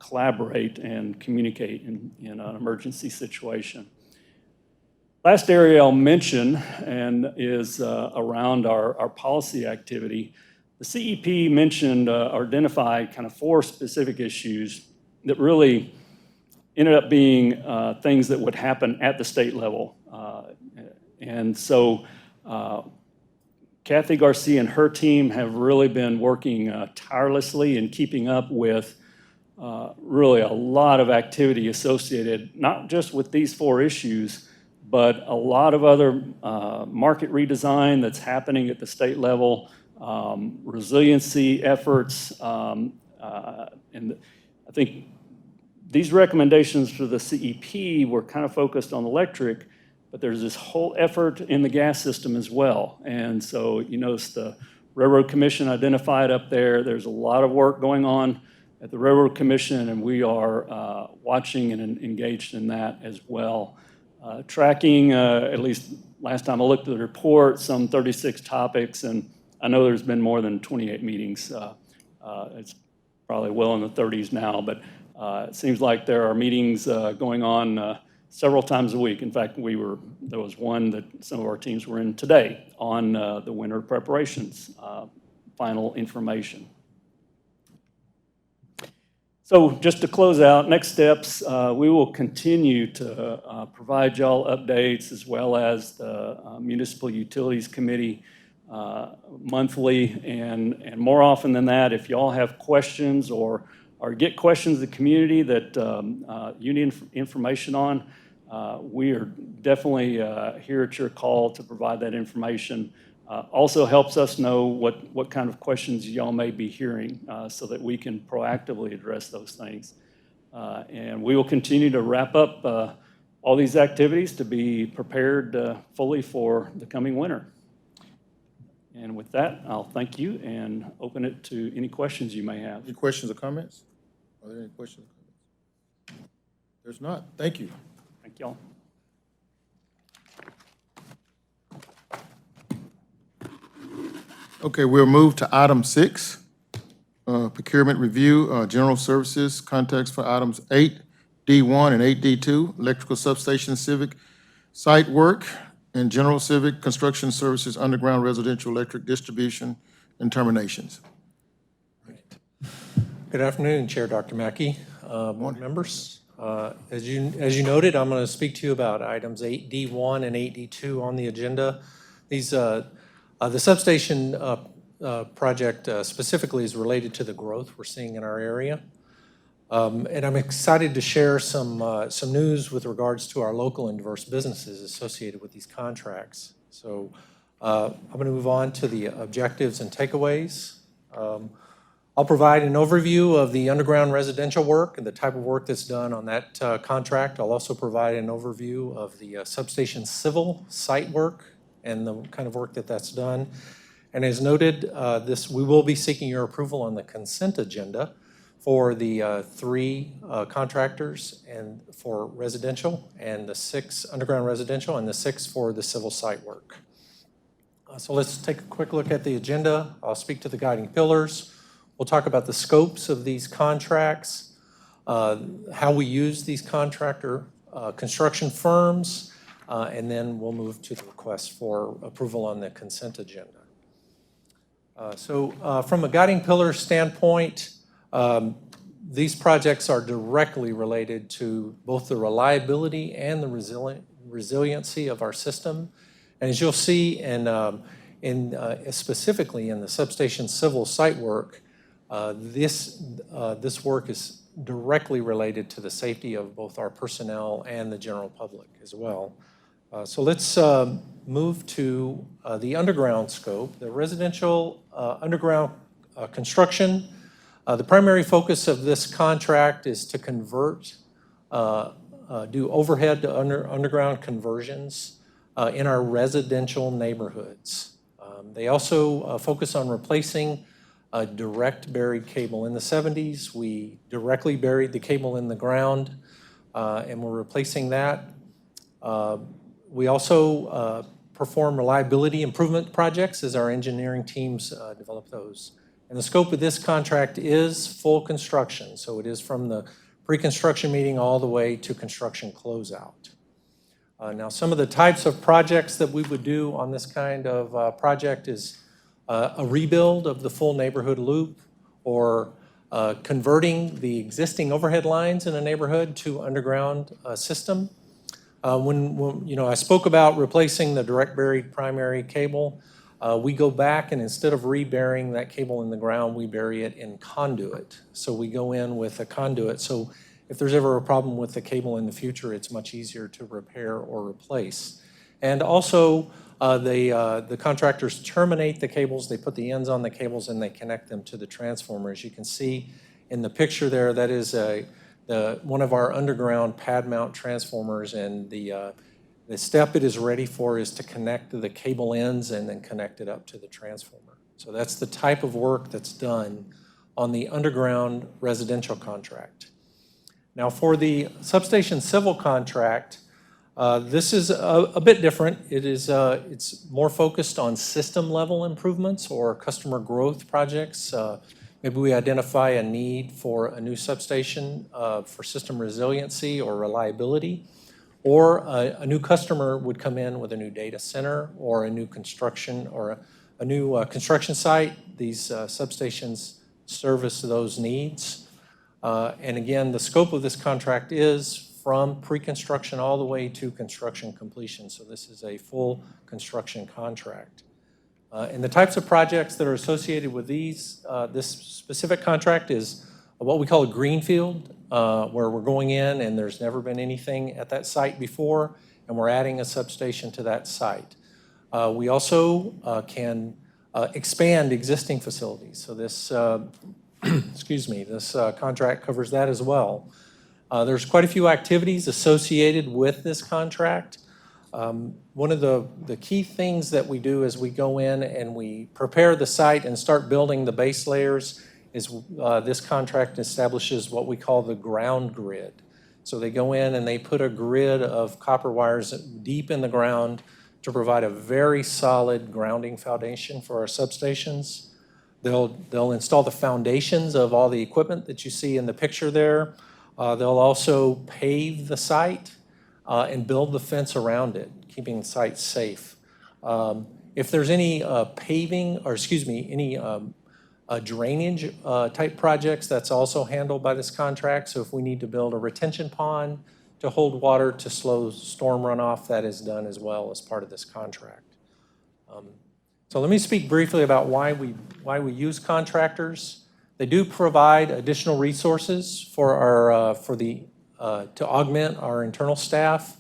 collaborate and communicate in an emergency situation. Last area I'll mention and is around our policy activity. The CEP mentioned or identified kind of 4 specific issues that really ended up being things that would happen at the state level. And so Kathy Garcia and her team have really been working tirelessly in keeping up with really a lot of activity associated, not just with these 4 issues, but a lot of other market redesign that's happening at the state level, resiliency efforts, and I think these recommendations for the CEP were kind of focused on electric, but there's this whole effort in the gas system as well. And so you notice the Railroad Commission identified up there. There's a lot of work going on at the Railroad Commission, and we are watching and engaged in that as well. Tracking, at least last time I looked at the report, some 36 topics, and I know there's been more than 28 meetings. It's probably well in the 30s now, but it seems like there are meetings going on several times a week. In fact, there was one that some of our teams were in today on the winter preparations, final information. So just to close out, next steps, we will continue to provide y'all updates as well as the Municipal Utilities Committee monthly. And more often than that, if y'all have questions or get questions of the community that you need information on, we are definitely here at your call to provide that information. Also helps us know what kind of questions y'all may be hearing so that we can proactively address those things. And we will continue to wrap up all these activities to be prepared fully for the coming winter. And with that, I'll thank you and open it to any questions you may have. Any questions or comments? Are there any questions or comments? There's not. Thank you. Thank y'all. Okay, we'll move to item 6, procurement review, general services, context for items 8D1 and 8D2, electrical substation civic site work, and general civic construction services, underground residential electric distribution, and terminations. Good afternoon, Chair Dr. Mackey, board members. As you noted, I'm going to speak to you about items 8D1 and 8D2 on the agenda. These the substation project specifically is related to the growth we're seeing in our area. And I'm excited to share some news with regards to our local and diverse businesses associated with these contracts. So I'm going to move on to the objectives and takeaways. I'll provide an overview of the underground residential work and the type of work that's done on that contract. I'll also provide an overview of the Substation Civil site work and the kind of work that's done. And as noted, we will be seeking your approval on the consent agenda for the 3 contractors and for residential, and the 6 underground residential, and the 6 for the civil site work. So let's take a quick look at the agenda. I'll speak to the guiding pillars. We'll talk about the scopes of these contracts, how we use these contractor construction firms, and then we'll move to the request for approval on the consent agenda. From a guiding pillar standpoint, these projects are directly related to both the reliability and the resiliency of our system. And as you'll see specifically in the substation civil site work, this work is directly related to the safety of both our personnel and the general public as well. So let's move to the underground scope. The residential underground construction, the primary focus of this contract is to convert, do overhead to underground conversions in our residential neighborhoods. They also focus on replacing direct buried cable. In the 70s, we directly buried the cable in the ground, and we're replacing that. We also perform reliability improvement projects as our engineering teams develop those. And the scope of this contract is full construction, so it is from the pre-construction meeting all the way to construction closeout. Now, some of the types of projects that we would do on this kind of project is a rebuild of the full neighborhood loop, or converting the existing overhead lines in a neighborhood to underground system. When I spoke about replacing the direct buried primary cable, we go back and instead of reburying that cable in the ground, we bury it in conduit. So we go in with a conduit. So if there's ever a problem with the cable in the future, it's much easier to repair or replace. And also, the contractors terminate the cables, they put the ends on the cables, and they connect them to the transformer. As you can see in the picture there, that is one of our underground pad mount transformers, and the step it is ready for is to connect the cable ends and then connect it up to the transformer. So that's the type of work that's done on the underground residential contract. Now for the substation civil contract, this is a bit different. It's more focused on system level improvements or customer growth projects. Maybe we identify a need for a new substation for system resiliency or reliability, or a new customer would come in with a new data center or a new construction or a new construction site. These substations service those needs. And again, the scope of this contract is from pre-construction all the way to construction completion. So this is a full construction contract. And the types of projects that are associated with this specific contract is what we call a greenfield, where we're going in and there's never been anything at that site before, and we're adding a substation to that site. We also can expand existing facilities. So this, this contract covers that as well. There's quite a few activities associated with this contract. One of the key things that we do as we go in and we prepare the site and start building the base layers is this contract establishes what we call the ground grid. So they go in and they put a grid of copper wires deep in the ground to provide a very solid grounding foundation for our substations. They'll install the foundations of all the equipment that you see in the picture there. They'll also pave the site and build the fence around it, keeping the site safe. If there's any any drainage type projects, that's also handled by this contract. So if we need to build a retention pond to hold water to slow storm runoff, that is done as well as part of this contract. So let me speak briefly about why we use contractors. They do provide additional resources for our to augment our internal staff.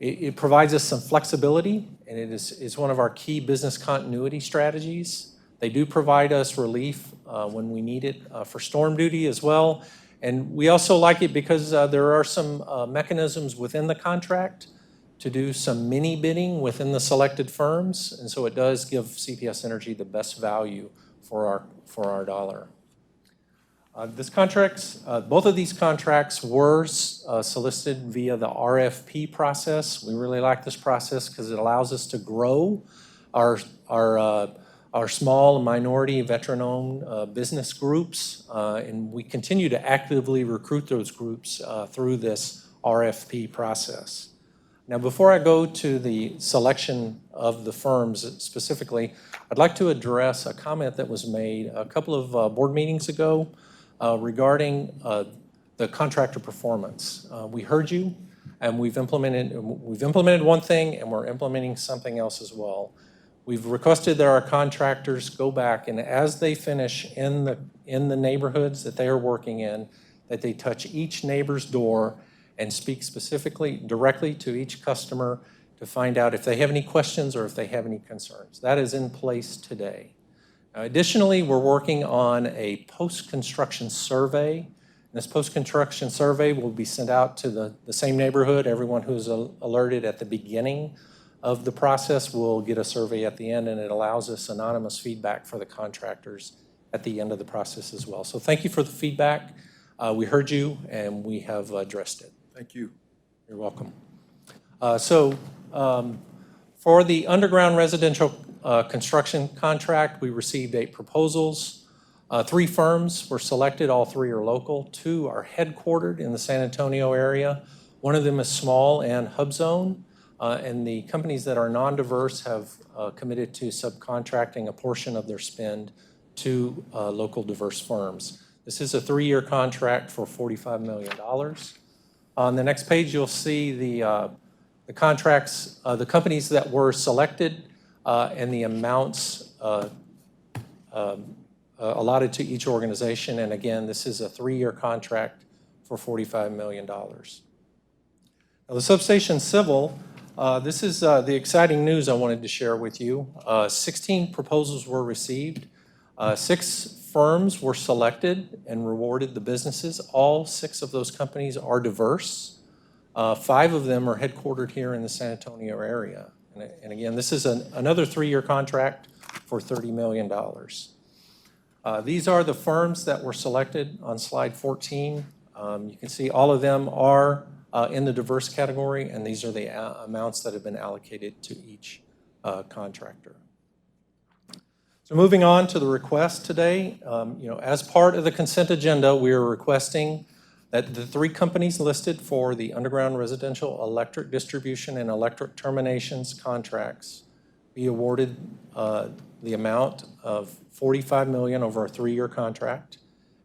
It provides us some flexibility, and it's one of our key business continuity strategies. They do provide us relief when we need it for storm duty as well. And we also like it because there are some mechanisms within the contract to do some mini bidding within the selected firms. And so it does give CPS Energy the best value for our dollar. Both of these contracts were solicited via the RFP process. We really like this process because it allows us to grow our small and minority veteran-owned business groups, and we continue to actively recruit those groups through this RFP process. Now, before I go to the selection of the firms specifically, I'd like to address a comment that was made a couple of board meetings ago regarding the contractor performance. We heard you, and we've implemented one thing, and we're implementing something else as well. We've requested that our contractors go back, and as they finish in the neighborhoods that they are working in, that they touch each neighbor's door and speak specifically, directly to each customer to find out if they have any questions or if they have any concerns. That is in place today. Additionally, we're working on a post-construction survey. This post-construction survey will be sent out to the same neighborhood. Everyone who's alerted at the beginning of the process will get a survey at the end, and it allows us anonymous feedback for the contractors at the end of the process as well. So thank you for the feedback. We heard you, and we have addressed it. Thank you. You're welcome. For the underground residential construction contract, we received 8 proposals. 3 firms were selected. All 3 are local. 2 are headquartered in the San Antonio area. One of them is small and hub zone. And the companies that are non-diverse have committed to subcontracting a portion of their spend to local diverse firms. This is a 3-year contract for $45 million. On the next page, you'll see the contracts, the companies that were selected, and the amounts allotted to each organization. And again, this is a 3-year contract for $45 million. Now, the Substation Civil, this is the exciting news I wanted to share with you. 16 proposals were received. 6 firms were selected and rewarded the businesses. All 6 of those companies are diverse. 5 of them are headquartered here in the San Antonio area. And again, this is another 3-year contract for $30 million. These are the firms that were selected on slide 14. You can see all of them are in the diverse category, and these are the amounts that have been allocated to each contractor. So moving on to the request today, as part of the consent agenda, we are requesting that the 3 companies listed for the underground residential electric distribution and electric terminations contracts be awarded the amount of $45 million over a 3-year contract.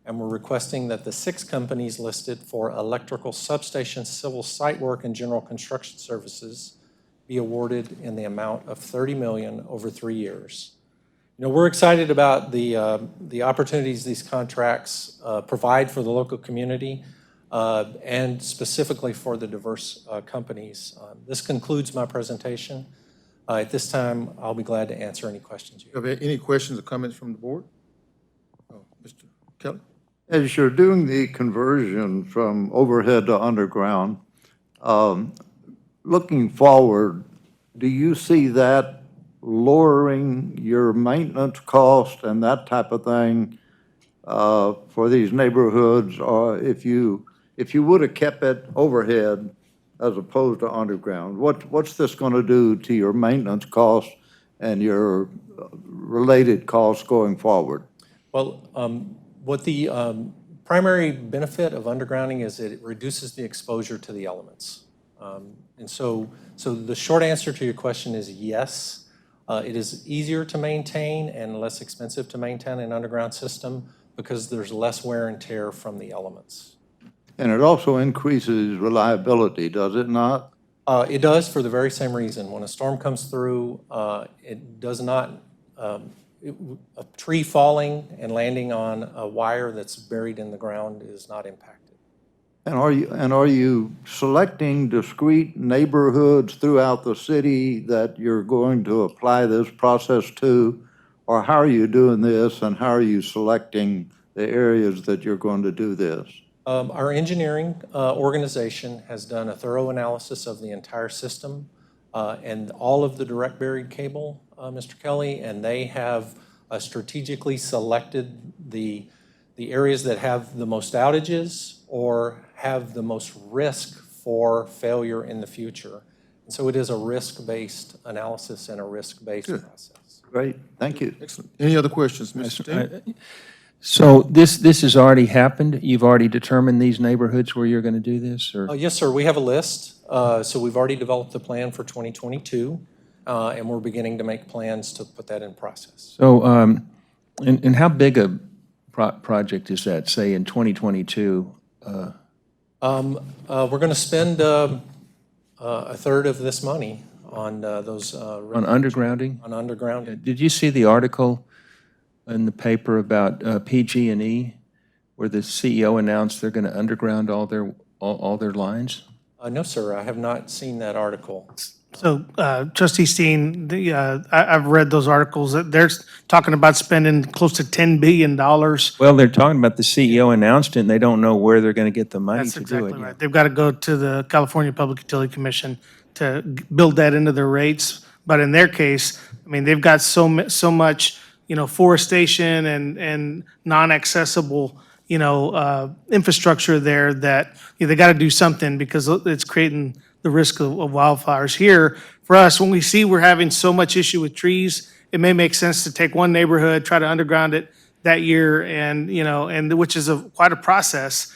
And we're requesting that the 6 companies listed for electrical substation civil site work and general construction services be awarded in the amount of $30 million over 3 years. We're excited about the opportunities these contracts provide for the local community and specifically for the diverse companies. This concludes my presentation. At this time, I'll be glad to answer any questions you have. Have any questions or comments from the board? Oh, Mr. Kelly? As you're doing the conversion from overhead to underground, looking forward, do you see that lowering your maintenance cost and that type of thing for these neighborhoods? Or if you would have kept it overhead as opposed to underground, what's this going to do to your maintenance costs and your related costs going forward? Well, what the primary benefit of undergrounding is it reduces the exposure to the elements. And so the short answer to your question is yes. It is easier to maintain and less expensive to maintain an underground system because there's less wear and tear from the elements. And it also increases reliability, does it not? It does for the very same reason. When a storm comes through, it does not, a tree falling and landing on a wire that's buried in the ground is not impacted. And are you selecting discrete neighborhoods throughout the city that you're going to apply this process to? Or how are you doing this, and how are you selecting the areas that you're going to do this? Our engineering organization has done a thorough analysis of the entire system and all of the direct buried cable, Mr. Kelly, and they have strategically selected the areas that have the most outages or have the most risk for failure in the future. And so it is a risk-based analysis and a risk-based process. Great, thank you. Excellent. Any other questions, Mr. Steen? So this has already happened? You've already determined these neighborhoods where you're going to do this, or? Yes, sir. We have a list. So we've already developed the plan for 2022, and we're beginning to make plans to put that in process. So, and how big a project is that, say, in 2022? We're going to spend a third of this money on those. On undergrounding? On undergrounding. Did you see the article in the paper about PG&E, where the CEO announced they're going to underground all their lines? No, sir. I have not seen that article. So, Trustee Steen, I've read those articles. They're talking about spending close to $10 billion. Well, they're talking about the CEO announced it, and they don't know where they're going to get the money That's to exactly do it. right. They've got to go to the California Public Utility Commission to build that into their rates. But in their case, I mean, they've got so much, forestation and non-accessible, infrastructure there that they got to do something because it's creating the risk of wildfires. Here, for us, when we see we're having so much issue with trees, it may make sense to take one neighborhood, try to underground it that year, and which is quite a process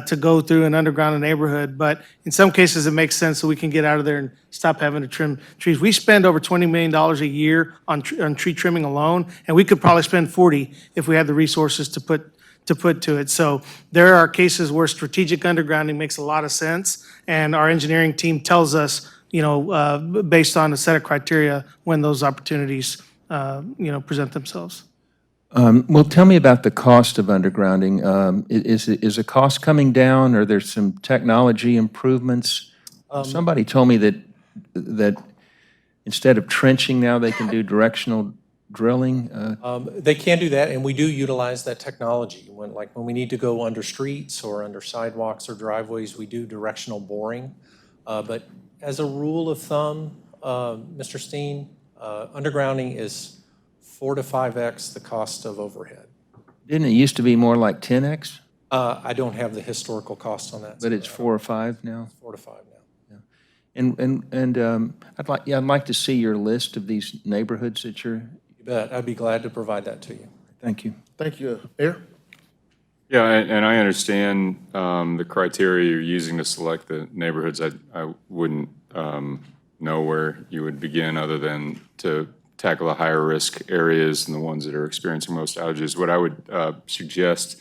to go through and underground a neighborhood. But in some cases, it makes sense so we can get out of there and stop having to trim trees. We spend over $20 million a year on tree trimming alone, and we could probably spend 40 if we had the resources to put to it. So there are cases where strategic undergrounding makes a lot of sense, and our engineering team tells us, based on a set of criteria, when those opportunities, present themselves. Well, tell me about the cost of undergrounding. Is the cost coming down? Are there some technology improvements? Somebody told me that instead of trenching now, they can do directional drilling. They can do that, and we do utilize that technology. When we need to go under streets or under sidewalks or driveways, we do directional boring. But as a rule of thumb, Mr. Steen, undergrounding is 4 to 5x the cost of overhead. Didn't it used to be more like 10x? I don't have the historical cost on that. But it's 4 or 5 now? It's 4 to 5 now. And I'd like to see your list of these neighborhoods that you're. You bet. I'd be glad to provide that to you. Thank you. Thank you. Mayor? Yeah, and I understand the criteria you're using to select the neighborhoods. I wouldn't know where you would begin other than to tackle the higher risk areas and the ones that are experiencing most outages. What I would suggest,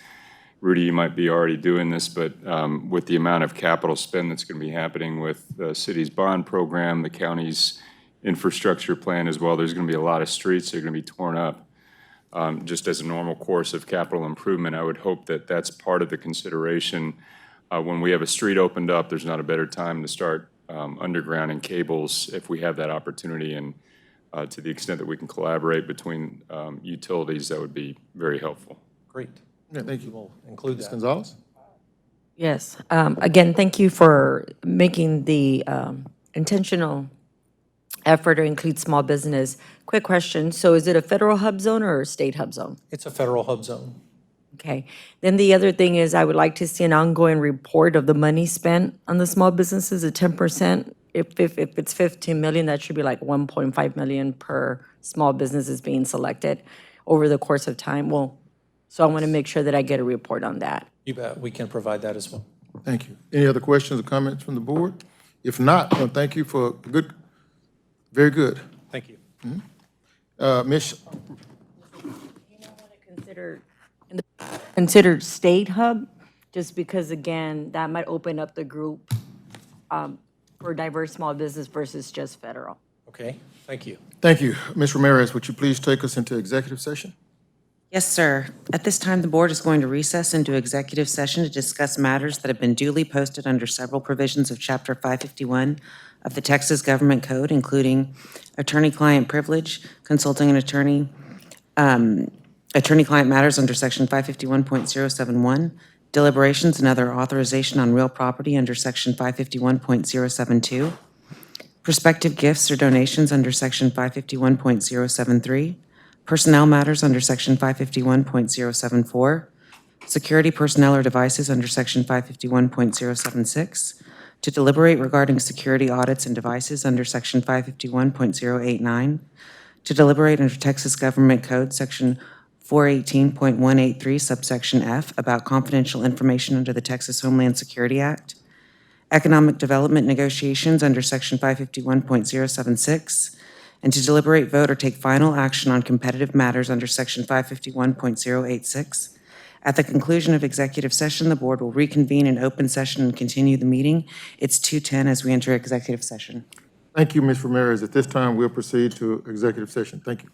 Rudy, you might be already doing this, but with the amount of capital spend that's going to be happening with the city's bond program, the county's infrastructure plan as well, there's going to be a lot of streets that are going to be torn up. Just as a normal course of capital improvement, I would hope that that's part of the consideration. When we have a street opened up, there's not a better time to start undergrounding cables if we have that opportunity. And to the extent that we can collaborate between utilities, that would be very helpful. Great. Yeah, thank you. We'll include Ms. that. Gonzalez? Yes. Again, thank you for making the intentional effort to include small business. Quick question. So is it a federal hub zone or a state hub zone? It's a federal hub zone. Okay. Then the other thing is I would like to see an ongoing report of the money spent on the small businesses at 10%. If it's 15 million, that should be like 1.5 million per small business is being selected over the course of time. Well, so I want to make sure that I get a report on that. You bet. We can provide that as well. Thank you. Any other questions or comments from the board? If not, I want to thank you for good, very good. Thank you. Ms. Consider state hub, just because again, that might open up the group for diverse small business versus just federal. Okay. Thank you. Thank you. Ms. Ramirez, would you please take us into executive session? Yes, sir. At this time, the board is going to recess into executive session to discuss matters that have been duly posted under several provisions of Chapter 551 of the Texas Government Code, including attorney-client privilege, consulting an attorney, attorney-client matters under Section 551.071, deliberations and other authorization on real property under Section 551.072, prospective gifts or donations under Section 551.073, personnel matters under Section 551.074, security personnel or devices under Section 551.076, to deliberate regarding security audits and devices under Section 551.089, to deliberate under Texas Government Code Section 418.183 subsection F about confidential information under the Texas Homeland Security Act, economic development negotiations under Section 551.076, and to deliberate, vote, or take final action on competitive matters under Section 551.086. At the conclusion of executive session, the board will reconvene in open session and continue the meeting. It's 2:10 as we enter executive session. Thank you, Ms. Ramirez. At this time, we'll proceed to executive session. Thank you.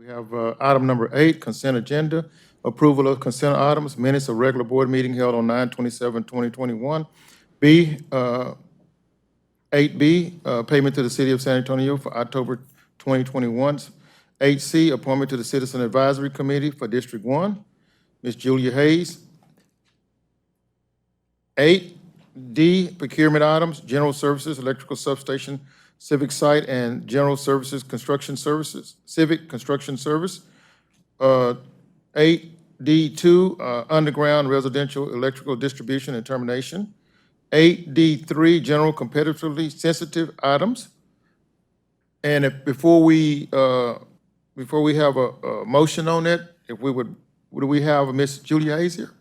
We have item number 8, consent agenda. Approval of consent items, minutes of regular board meeting held on 9/27/2021. B, 8B, payment to the City of San Antonio for October 2021. 8C, appointment to the Citizen Advisory Committee for District 1, Ms. Julia Hayes. 8D, procurement items, general services, electrical substation, civic site, and general services, construction services, civic construction service. 8D2, underground residential electrical distribution and termination. 8D3, general competitively sensitive items. And before we have a motion on it, if we would we have Ms. Julia Hayes here?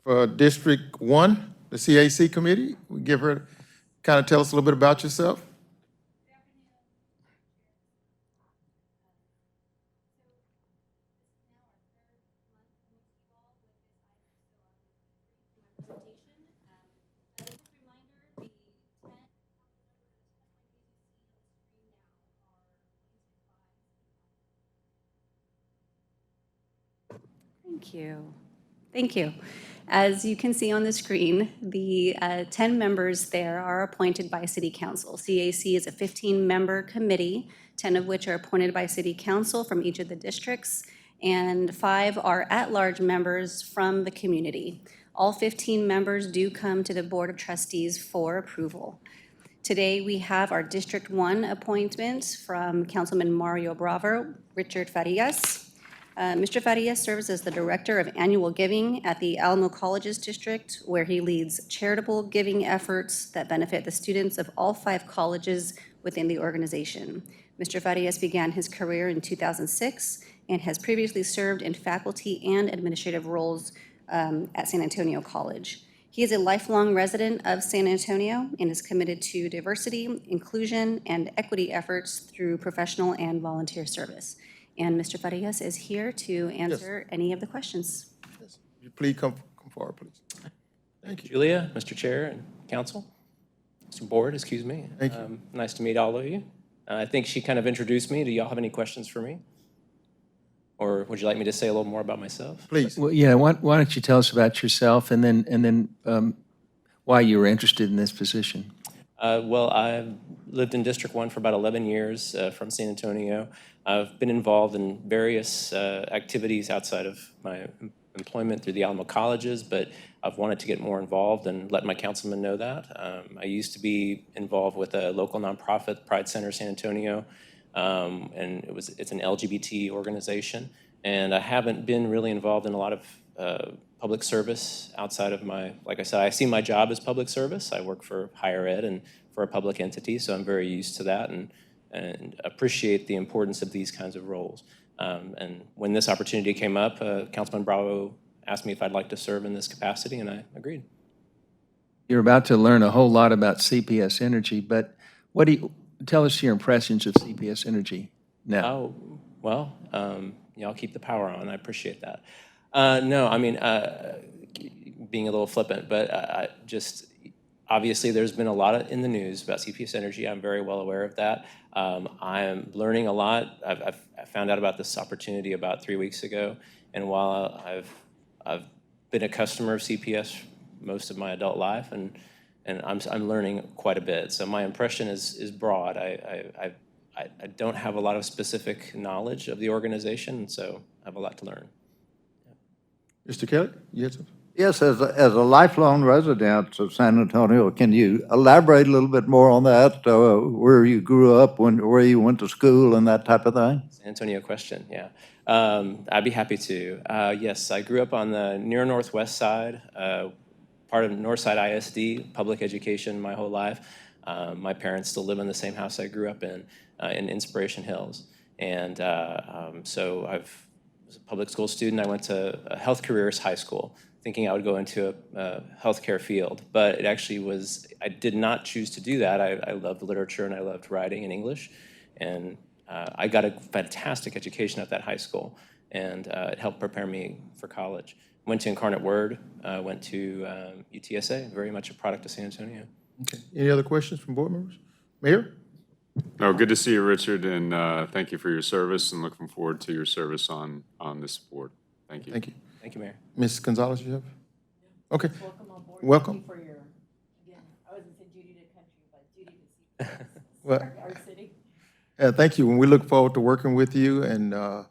For District 1, the CAC committee? We give her, kind of tell us a little bit about yourself. Thank you. Thank you. As you can see on the screen, the 10 members there are appointed by City Council. CAC is a 15-member committee, 10 of which are appointed by City Council from each of the districts, and 5 are at-large members from the community. All 15 members do come to the Board of Trustees for approval. Today, we have our District 1 appointment from Councilman Mario Bravo, Richard Farias. Mr. Farias serves as the Director of Annual Giving at the Alamo Colleges District, where he leads charitable giving efforts that benefit the students of all 5 colleges within the organization. Mr. Farias began his career in 2006 and has previously served in faculty and administrative roles at San Antonio College. He is a lifelong resident of San Antonio and is committed to diversity, inclusion, and equity efforts through professional and volunteer service. And Mr. Farias is here to answer any of the questions. Yes. Would you please come forward, please? Thank you. Julia, Mr. Chair and Council, Mr. Board, excuse me. Thank you. Nice to meet all of you. I think she kind of introduced me. Do y'all have any questions for me? Or would you like me to say a little more about myself? Please. Well, yeah, why don't you tell us about yourself and then why you were interested in this position? Well, I've lived in District 1 for about 11 years from San Antonio. I've been involved in various activities outside of my employment through the Alamo Colleges, but I've wanted to get more involved and let my councilman know that. I used to be involved with a local nonprofit, Pride Center San Antonio, and it's an LGBT organization. And I haven't been really involved in a lot of public service outside of like I said, I see my job as public service. I work for higher ed and for a public entity, so I'm very used to that and appreciate the importance of these kinds of roles. And when this opportunity came up, Councilman Bravo asked me if I'd like to serve in this capacity, and I agreed. You're about to learn a whole lot about CPS Energy, but tell us your impressions of CPS Energy now. Oh, well, y'all keep the power on. I appreciate that. No, I mean, being a little flippant, but obviously there's been a lot in the news about CPS Energy. I'm very well aware of that. I'm learning a lot. I found out about this opportunity about 3 weeks ago, and while I've been a customer of CPS most of my adult life, and I'm learning quite a bit. So my impression is broad. I don't have a lot of specific knowledge of the organization, so I have a lot to learn. Mr. Kelly, you had something? Yes, as a lifelong resident of San Antonio, can you elaborate a little bit more on that, where you grew up, where you went to school, and that type of thing? San Antonio question, yeah. I'd be happy to. Yes, I grew up on the near northwest side, part of Northside ISD, public education my whole life. My parents still live in the same house I grew up in Inspiration Hills. And so I was a public school student. I went to a health careers high school, thinking I would go into a healthcare field, but it actually was, I did not choose to do that. I loved literature and I loved writing and English, and I got a fantastic education at that high school, and it helped prepare me for college. Went to Incarnate Word, went to UTSA, very much a product of San Antonio. Okay. Any other questions from board members? Mayor? No, good to see you, Richard, and thank you for your service, and looking forward to your service on this board. Thank you. Thank you. Thank you, Mayor. Ms. Gonzalez, you have? Okay. Welcome. Well, thank you, and we look forward to working with you, and I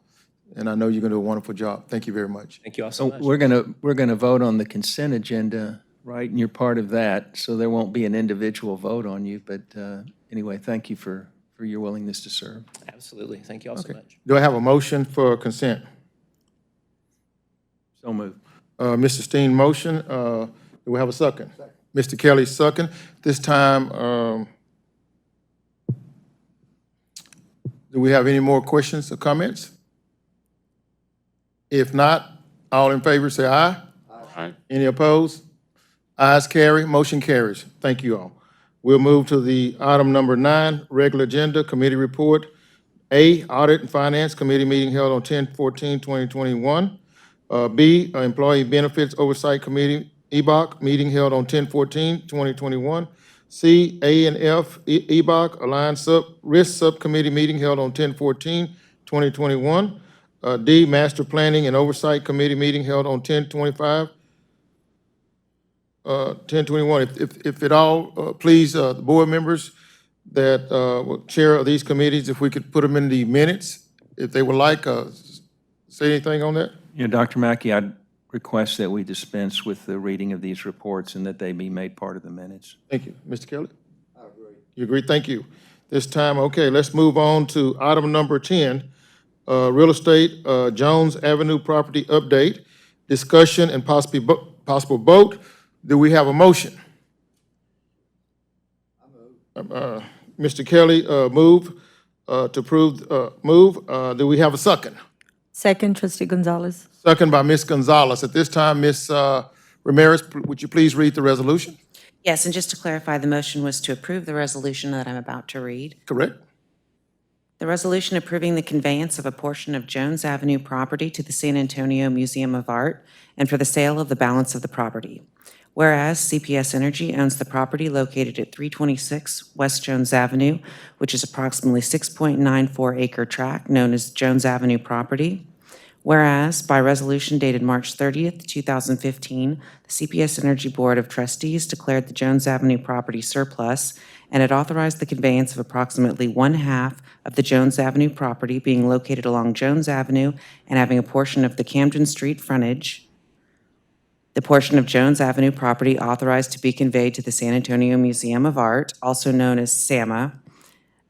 know you're going to do a wonderful job. Thank you very much. Thank you all so much. We're gonna vote on the consent agenda, right? And you're part of that, so there won't be an individual vote on you. But anyway, thank you for your willingness to serve. Absolutely. Thank you all so Okay. much. Do I have a motion for consent? So moved. Mr. Steen, motion. Do we have a second? Mr. Kelly, second. This time, do we have any more questions or comments? If not, all in favor say aye. Aye. Any opposed? Ayes carry, motion carries. Thank you all. We'll move to the item number 9, regular agenda, committee report. A, Audit and Finance Committee meeting held on 10/14/2021. B, Employee Benefits Oversight Committee, EBOC, meeting held on 10/14/2021. C, A and F, EBOC, Alliance Risk Subcommittee meeting held on 10/14/2021. D, Master Planning and Oversight Committee meeting held on 10/21. If at all, please, the board members that will chair of these committees, if we could put them in the minutes, if they would like, say anything on that? Yeah, Dr. Mackey, I'd request that we dispense with the reading of these reports and that they be made part of the minutes. Thank you. Mr. Kelly? I agree. You agree? Thank you. This time, okay, let's move on to item number 10, real estate, Jones Avenue property update, discussion and possible vote. Do we have a motion? Mr. Kelly, move to approve, do we have a second? Second, Trustee Gonzalez. Second by Ms. Gonzalez. At this time, Ms. Ramirez, would you please read the resolution? Yes, and just to clarify, the motion was to approve the resolution that I'm about to read. Correct? The resolution approving the conveyance of a portion of Jones Avenue property to the San Antonio Museum of Art and for the sale of the balance of the property. Whereas CPS Energy owns the property located at 326 West Jones Avenue, which is approximately 6.94-acre tract known as Jones Avenue property. Whereas by resolution dated March 30th, 2015, the CPS Energy Board of Trustees declared the Jones Avenue property surplus and had authorized the conveyance of approximately 1/2 of the Jones Avenue property being located along Jones Avenue and having a portion of the Camden Street frontage. The portion of Jones Avenue property authorized to be conveyed to the San Antonio Museum of Art, also known as SAMA,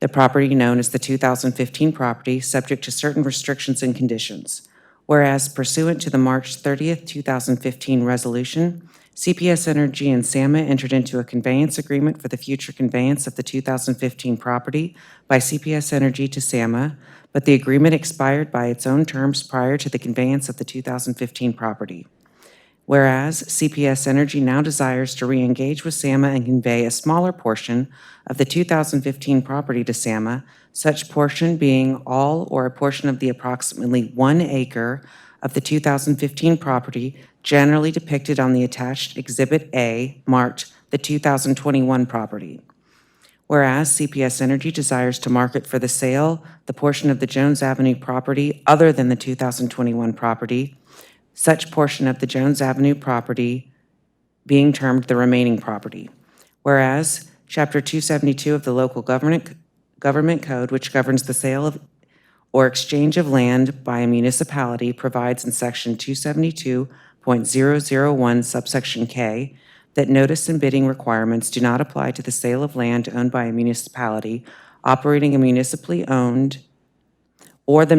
the property known as the 2015 property, subject to certain restrictions and conditions. Whereas pursuant to the March 30th, 2015 resolution, CPS Energy and SAMA entered into a conveyance agreement for the future conveyance of the 2015 property by CPS Energy to SAMA, but the agreement expired by its own terms prior to the conveyance of the 2015 property. Whereas CPS Energy now desires to re-engage with SAMA and convey a smaller portion of the 2015 property to SAMA, such portion being all or a portion of the approximately 1 acre of the 2015 property generally depicted on the attached Exhibit A marked the 2021 property. Whereas CPS Energy desires to market for the sale the portion of the Jones Avenue property other than the 2021 property, such portion of the Jones Avenue property being termed the remaining property. Whereas Chapter 272 of the Local Government Code, which governs the sale of or exchange of land by a municipality, provides in Section 272.001 subsection K that notice and bidding requirements do not apply to the sale of land owned by a municipality operating a municipally owned or the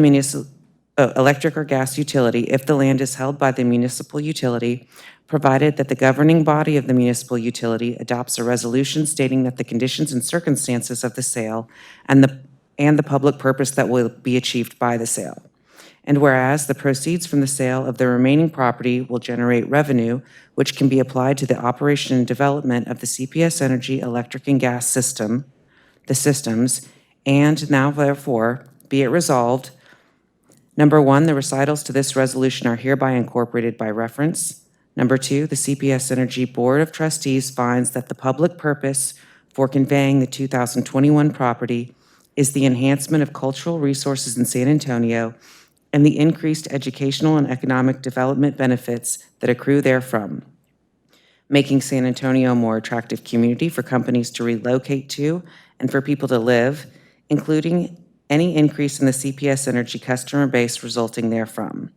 electric or gas utility if the land is held by the municipal utility, provided that the governing body of the municipal utility adopts a resolution stating that the conditions and circumstances of the sale and the public purpose that will be achieved by the sale. And whereas the proceeds from the sale of the remaining property will generate revenue, which can be applied to the operation and development of the CPS Energy electric and gas system, the systems, and now therefore be it resolved, Number 1, the recitals to this resolution are hereby incorporated by reference. Number 2, the CPS Energy Board of Trustees finds that the public purpose for conveying the 2021 property is the enhancement of cultural resources in San Antonio and the increased educational and economic development benefits that accrue therefrom, making San Antonio a more attractive community for companies to relocate to and for people to live, including any increase in the CPS Energy customer base resulting therefrom.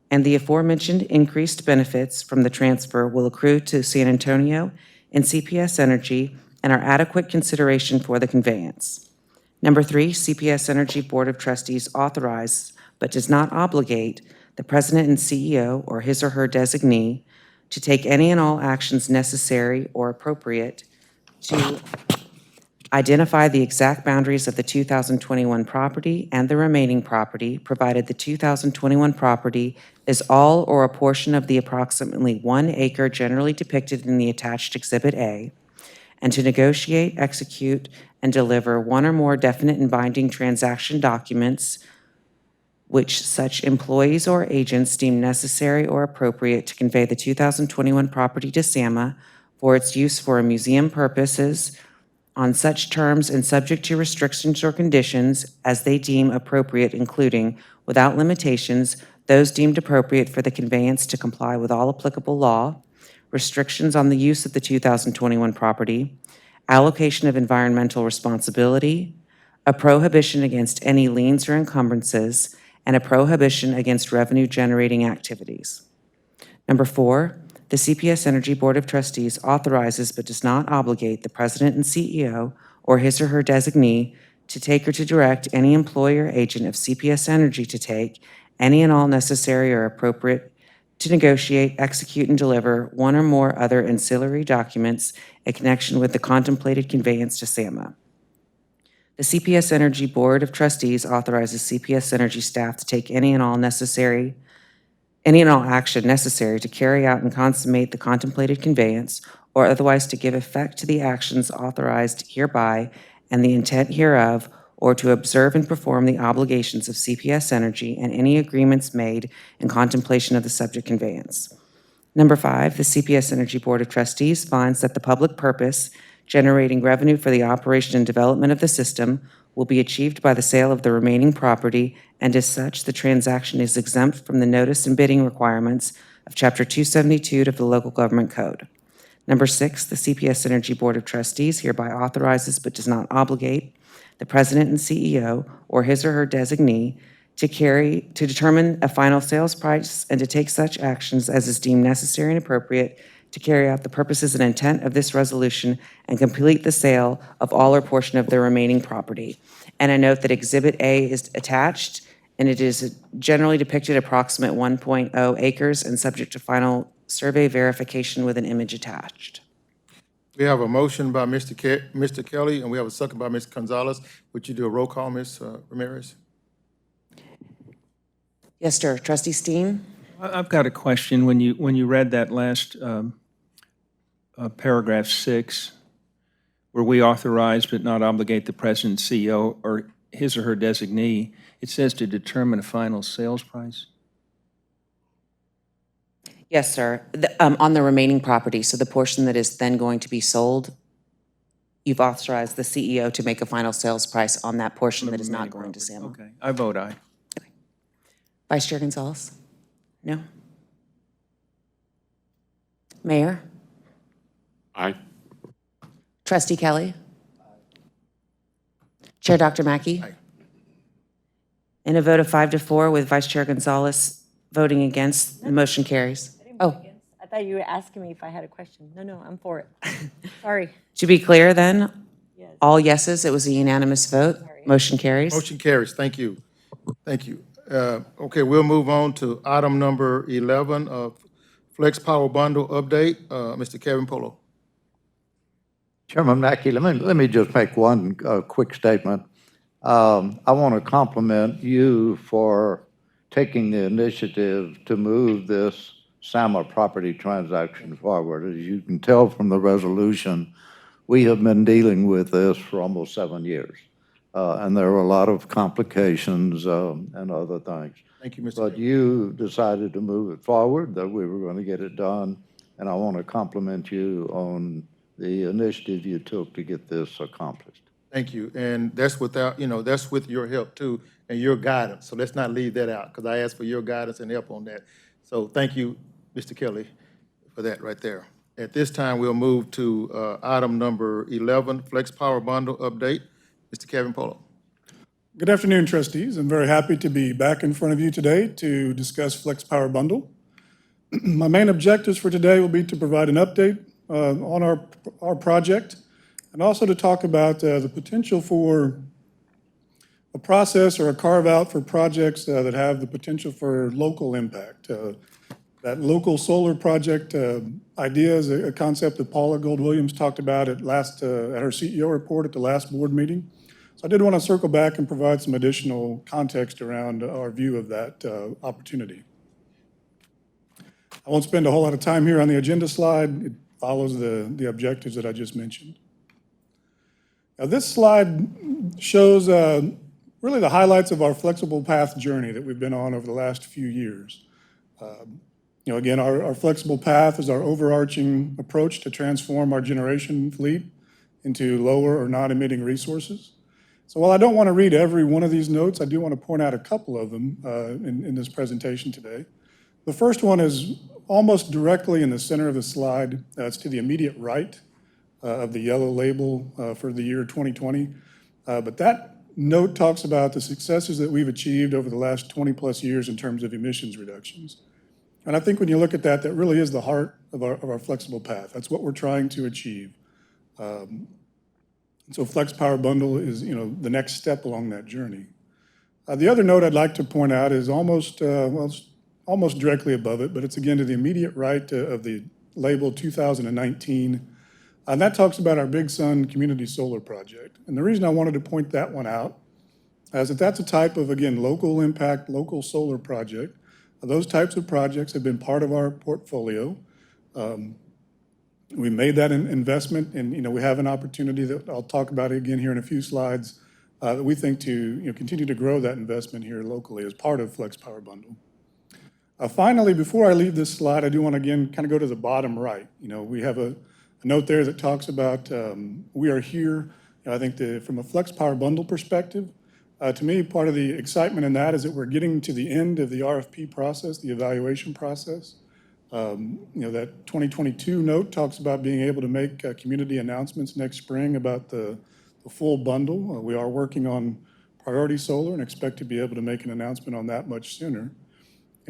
And the aforementioned increased benefits from the transfer will accrue to San Antonio and CPS Energy and are adequate consideration for the conveyance. Number 3, CPS Energy Board of Trustees authorizes but does not obligate the president and CEO or his or her designee to take any and all actions necessary or appropriate to identify the exact boundaries of the 2021 property and the remaining property, provided the 2021 property is all or a portion of the approximately 1 acre generally depicted in the attached Exhibit A, and to negotiate, execute, and deliver one or more definite and binding transaction documents which such employees or agents deem necessary or appropriate to convey the 2021 property to SAMA for its use for museum purposes on such terms and subject to restrictions or conditions as they deem appropriate, including, without limitations, those deemed appropriate for the conveyance to comply with all applicable law, restrictions on the use of the 2021 property, allocation of environmental responsibility, a prohibition against any liens or encumbrances, and a prohibition against revenue-generating activities. Number 4, the CPS Energy Board of Trustees authorizes but does not obligate the president and CEO or his or her designee to take or to direct any employee or agent of CPS Energy to take any and all necessary or appropriate to negotiate, execute, and deliver one or more other ancillary documents in connection with the contemplated conveyance to SAMA. The CPS Energy Board of Trustees authorizes CPS Energy staff to take any and all action necessary to carry out and consummate the contemplated conveyance, or otherwise to give effect to the actions authorized hereby and the intent hereof, or to observe and perform the obligations of CPS Energy and any agreements made in contemplation of the subject conveyance. Number 5, the CPS Energy Board of Trustees finds that the public purpose, generating revenue for the operation and development of the system, will be achieved by the sale of the remaining property, and as such, the transaction is exempt from the notice and bidding requirements of Chapter 272 of the Local Government Code. Number 6, the CPS Energy Board of Trustees hereby authorizes but does not obligate the president and CEO or his or her designee to determine a final sales price and to take such actions as is deemed necessary and appropriate to carry out the purposes and intent of this resolution and complete the sale of all or portion of the remaining property. And I note that Exhibit A is attached, and it is generally depicted approximate 1.0 acres and subject to final survey verification with an image attached. We have a motion by Mr. Kelly, and we have a second by Ms. Gonzalez. Would you do a roll call, Ms. Ramirez? Yes, sir. Trustee Steen? I've got a question. When you read that last paragraph 6, where we authorize but not obligate the president, CEO, or his or her designee, it says to determine a final sales price. Yes, sir. On the remaining property, so the portion that is then going to be sold, you've authorized the CEO to make a final sales price on that portion that is not going to SAMA. Okay, I vote aye. Vice Chair Gonzalez? No? Mayor? Aye. Trustee Kelly? Chair Dr. Mackey? Aye. In a vote of 5 to 4 with Vice Chair Gonzalez voting against, the motion carries. Oh, I thought you were asking me if I had a question. No, I'm for it. Sorry. to be clear then, all yeses, it was a unanimous vote. Motion carries. Motion carries. Thank you. Thank you. Okay, we'll move on to item number 11 of Flex Power Bundle update. Mr. Kevin Polo. Chairman Mackey, let me just make one quick statement. I want to compliment you for taking the initiative to move this SAMA property transaction forward. As you can tell from the resolution, we have been dealing with this for almost 7 years. And there were a lot of complications and other things. Thank you, Mr. But you decided to move it forward, that we were going to get it done. And I want to compliment you on the initiative you took to get this accomplished. Thank you. And that's without, that's with your help too, and your guidance. So let's not leave that out, because I asked for your guidance and help on that. So thank you, Mr. Kelly, for that right there. At this time, we'll move to item number 11, Flex Power Bundle update. Mr. Kevin Polo. Good afternoon, trustees. I'm very happy to be back in front of you today to discuss Flex Power Bundle. My main objectives for today will be to provide an update on our project, and also to talk about the potential for a process or a carve-out for projects that have the potential for local impact. That local solar project idea is a concept that Paula Gold-Williams talked about at her CEO report at the last board meeting. So I did want to circle back and provide some additional context around our view of that opportunity. I won't spend a whole lot of time here on the agenda slide. It follows the objectives that I just mentioned. Now, this slide shows really the highlights of our flexible path journey that we've been on over the last few years. Again, our flexible path is our overarching approach to transform our generation fleet into lower or non-emitting resources. So while I don't want to read every one of these notes, I do want to point out a couple of them in this presentation today. The first one is almost directly in the center of the slide. It's to the immediate right of the yellow label for the year 2020. But that note talks about the successes that we've achieved over the last 20 plus years in terms of emissions reductions. And I think when you look at that, that really is the heart of our flexible path. That's what we're trying to achieve. So Flex Power Bundle is, the next step along that journey. The other note I'd like to point out is almost directly above it, but it's again to the immediate right of the label 2019. And that talks about our Big Sun Community Solar Project. And the reason I wanted to point that one out is that that's a type of, again, local impact, local solar project. Those types of projects have been part of our portfolio. We made that investment, and we have an opportunity that I'll talk about again here in a few slides that we think to continue to grow that investment here locally as part of Flex Power Bundle. Finally, before I leave this slide, I do want to again kind of go to the bottom right. We have a note there that talks about we are here. I think from a Flex Power Bundle perspective, to me, part of the excitement in that is that we're getting to the end of the RFP process, the evaluation process. That 2022 note talks about being able to make community announcements next spring about the full bundle. We are working on priority solar and expect to be able to make an announcement on that much sooner.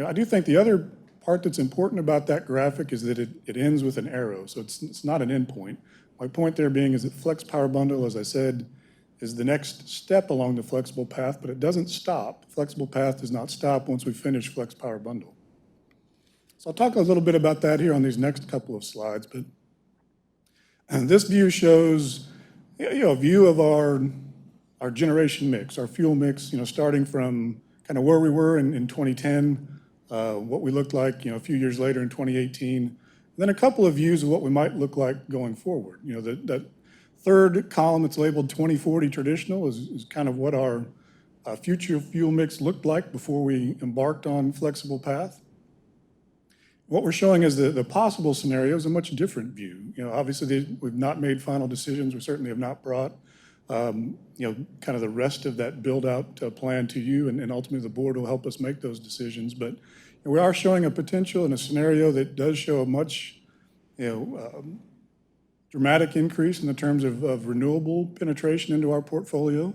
I do think the other part that's important about that graphic is that it ends with an arrow, so it's not an endpoint. My point there being is that Flex Power Bundle, as I said, is the next step along the flexible path, but it doesn't stop. Flexible path does not stop once we finish Flex Power Bundle. So I'll talk a little bit about that here on these next couple of slides, but this view shows a view of our generation mix, our fuel mix, starting from kind of where we were in 2010, what we looked like, a few years later in 2018, and then a couple of views of what we might look like going forward. That third column that's labeled 2040 traditional is kind of what our future fuel mix looked like before we embarked on flexible path. What we're showing is the possible scenario is a much different view. Obviously we've not made final decisions. We certainly have not brought kind of the rest of that build out plan to you, and ultimately the board will help us make those decisions. But we are showing a potential in a scenario that does show a much dramatic increase in the terms of renewable penetration into our portfolio.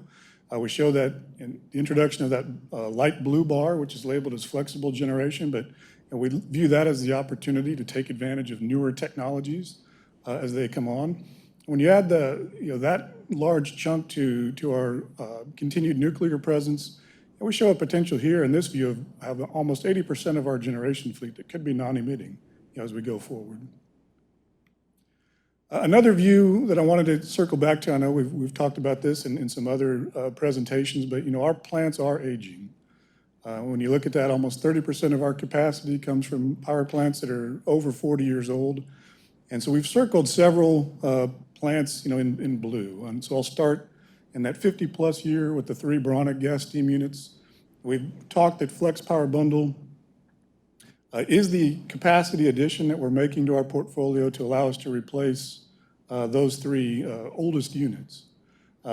We show that in the introduction of that light blue bar, which is labeled as flexible generation, but we view that as the opportunity to take advantage of newer technologies as they come on. When you add that large chunk to our continued nuclear presence, we show a potential here in this view of have almost 80% of our generation fleet that could be non-emitting as we go forward. Another view that I wanted to circle back to, I know we've talked about this in some other presentations, but our plants are aging. When you look at that, almost 30% of our capacity comes from power plants that are over 40 years old. And so we've circled several plants in blue. And so I'll start in that 50-plus year with the 3 Bronick gas steam units. We've talked that Flex Power Bundle is the capacity addition that we're making to our portfolio to allow us to replace those 3 oldest units.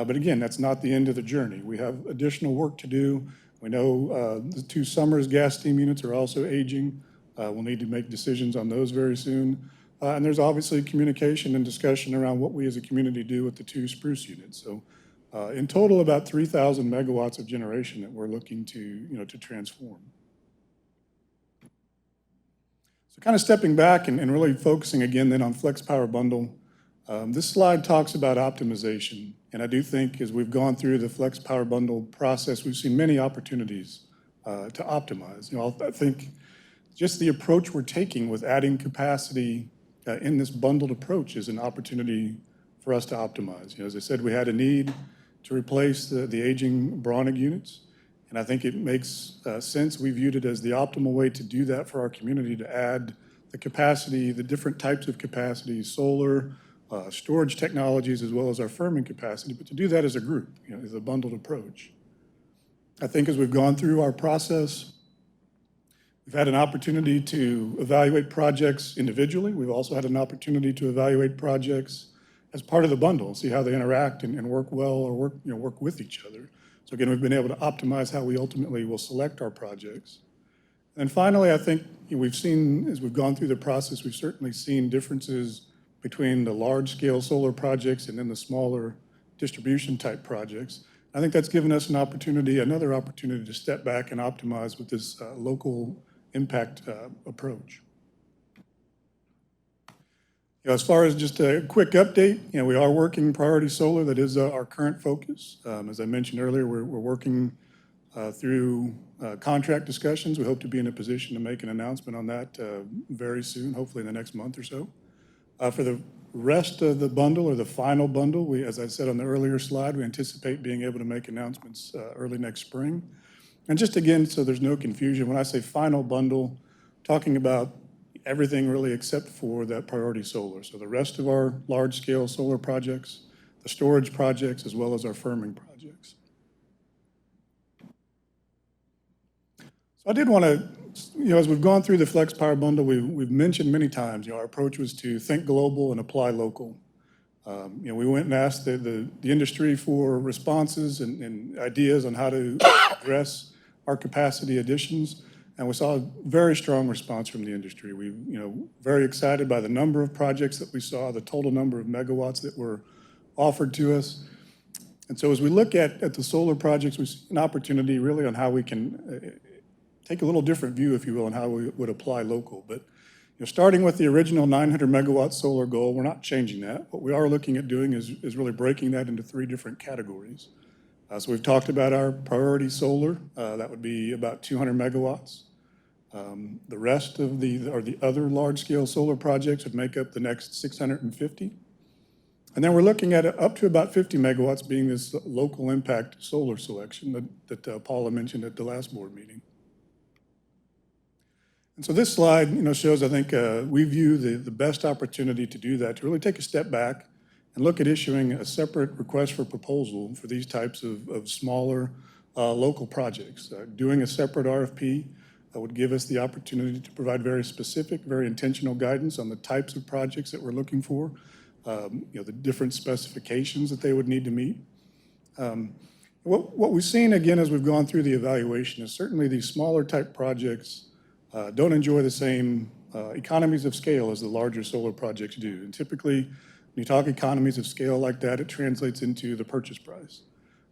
But again, that's not the end of the journey. We have additional work to do. We know the 2 Summers gas steam units are also aging. We'll need to make decisions on those very soon. And there's obviously communication and discussion around what we as a community do with the 2 Spruce units. So in total, about 3,000 megawatts of generation that we're looking to, to transform. So kind of stepping back and really focusing again then on Flex Power Bundle, this slide talks about optimization. And I do think as we've gone through the Flex Power Bundle process, we've seen many opportunities to optimize. I think just the approach we're taking with adding capacity in this bundled approach is an opportunity for us to optimize. As I said, we had a need to replace the aging Browning units. And I think it makes sense. We viewed it as the optimal way to do that for our community, to add the capacity, the different types of capacity, solar, storage technologies, as well as our firming capacity, but to do that as a group, as a bundled approach. I think as we've gone through our process, we've had an opportunity to evaluate projects individually. We've also had an opportunity to evaluate projects as part of the bundle, see how they interact and work well or work with each other. So again, we've been able to optimize how we ultimately will select our projects. And finally, I think we've seen, as we've gone through the process, we've certainly seen differences between the large-scale solar projects and then the smaller distribution-type projects. I think that's given us another opportunity to step back and optimize with this local impact approach. As far as just a quick update, we are working priority solar. That is our current focus. As I mentioned earlier, we're working through contract discussions. We hope to be in a position to make an announcement on that very soon, hopefully in the next month or so. For the rest of the bundle, or the final bundle, as I said on the earlier slide, we anticipate being able to make announcements early next spring. And just again, so there's no confusion, when I say final bundle, talking about everything really except for that priority solar. So the rest of our large-scale solar projects, the storage projects, as well as our firming projects. So I did want to, as we've gone through the Flex Power Bundle, we've mentioned many times, our approach was to think global and apply local. We went and asked the industry for responses and ideas on how to address our capacity additions. And we saw a very strong response from the industry. We, very excited by the number of projects that we saw, the total number of megawatts that were offered to us. And so as we look at the solar projects, we see an opportunity really on how we can take a little different view, if you will, on how we would apply local. But starting with the original 900 megawatt solar goal, we're not changing that. What we are looking at doing is really breaking that into 3 different categories. So we've talked about our priority solar. That would be about 200 megawatts. The rest of the other large-scale solar projects would make up the next 650. And then we're looking at up to about 50 megawatts being this local impact solar selection that Paula mentioned at the last board meeting. And so this slide, shows, I think, we view the best opportunity to do that, to really take a step back and look at issuing a separate request for proposal for these types of smaller local projects. Doing a separate RFP would give us the opportunity to provide very specific, very intentional guidance on the types of projects that we're looking for, the different specifications that they would need to meet. What we've seen, again, as we've gone through the evaluation is certainly these smaller type projects don't enjoy the same economies of scale as the larger solar projects do. And typically, when you talk economies of scale like that, it translates into the purchase price.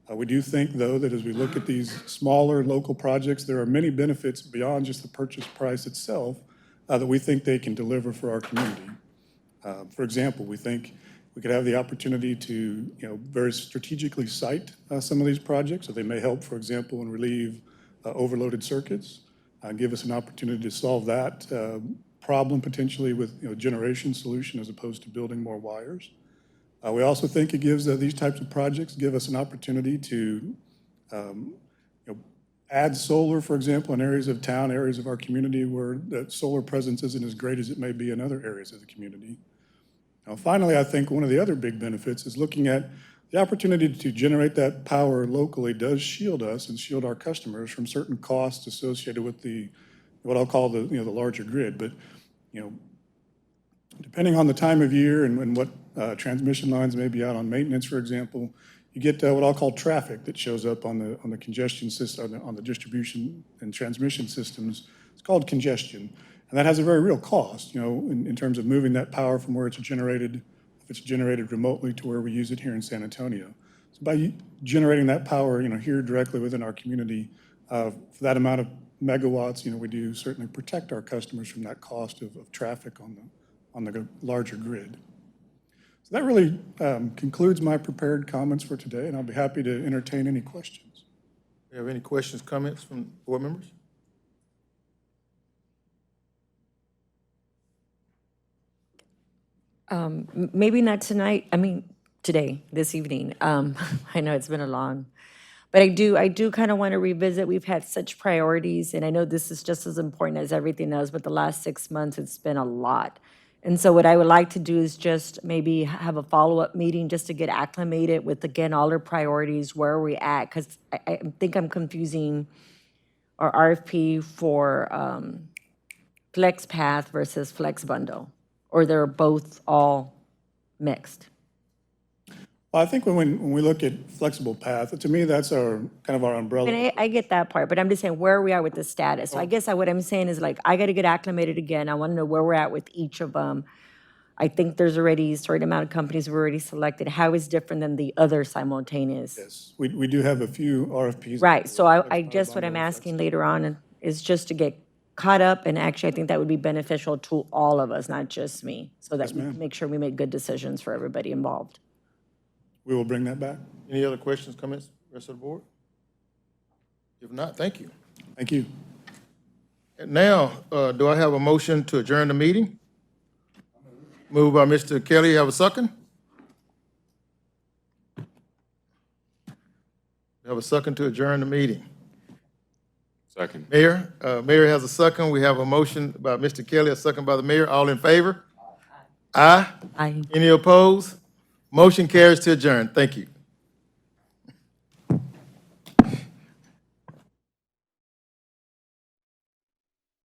We do think, though, that as we look at these smaller local projects, there are many benefits beyond just the purchase price itself that we think they can deliver for our community. For example, we think we could have the opportunity to, very strategically site some of these projects. So they may help, for example, and relieve overloaded circuits, give us an opportunity to solve that problem potentially with generation solution as opposed to building more wires. We also think it gives these types of projects give us an opportunity to add solar, for example, in areas of town, areas of our community where that solar presence isn't as great as it may be in other areas of the community. Now, finally, I think one of the other big benefits is looking at the opportunity to generate that power locally does shield us and shield our customers from certain costs associated with what I'll call the larger grid. But depending on the time of year and what transmission lines may be out on maintenance, for example, you get what I'll call traffic that shows up on the congestion system, on the distribution and transmission systems. It's called congestion. And that has a very real cost, in terms of moving that power from where it's generated, if it's generated remotely, to where we use it here in San Antonio. So by generating that power, here directly within our community, for that amount of megawatts, we do certainly protect our customers from that cost of traffic on the larger grid. So that really concludes my prepared comments for today, and I'll be happy to entertain any questions. Do you have any questions, comments from board members? Maybe not tonight, today, this evening. I know it's been a long, but I do kind of want to revisit, we've had such priorities, and I know this is just as important as everything else, but the last 6 months, it's been a lot. And so what I would like to do is just maybe have a follow-up meeting just to get acclimated with, again, all our priorities, where are we at? Because I think I'm confusing our RFP for Flex Path versus Flex Bundle, or they're both all mixed? Well, I think when we look at flexible path, to me, that's our umbrella. And I get that part, but I'm just saying where we are with the status. So I guess what I'm saying is, like, I got to get acclimated again. I want to know where we're at with each of them. I think there's already a certain amount of companies we've already selected. How is different than the other simultaneous? Yes, we do have a few RFPs. Right, so I guess what I'm asking later on is just to get caught up, and actually, I think that would be beneficial to all of us, not just me, so that we can make sure we make good decisions for everybody involved. We will bring that back. Any other questions, comments, rest of the board? If not, thank you. Thank you. And now, do I have a motion to adjourn the meeting? Moved by Mr. Kelly, have a second? Have a second to adjourn the meeting. Second. Mayor has a second. We have a motion by Mr. Kelly, a second by the mayor. All in favor? Aye. Aye. Any opposed? Motion carries to adjourn. Thank you.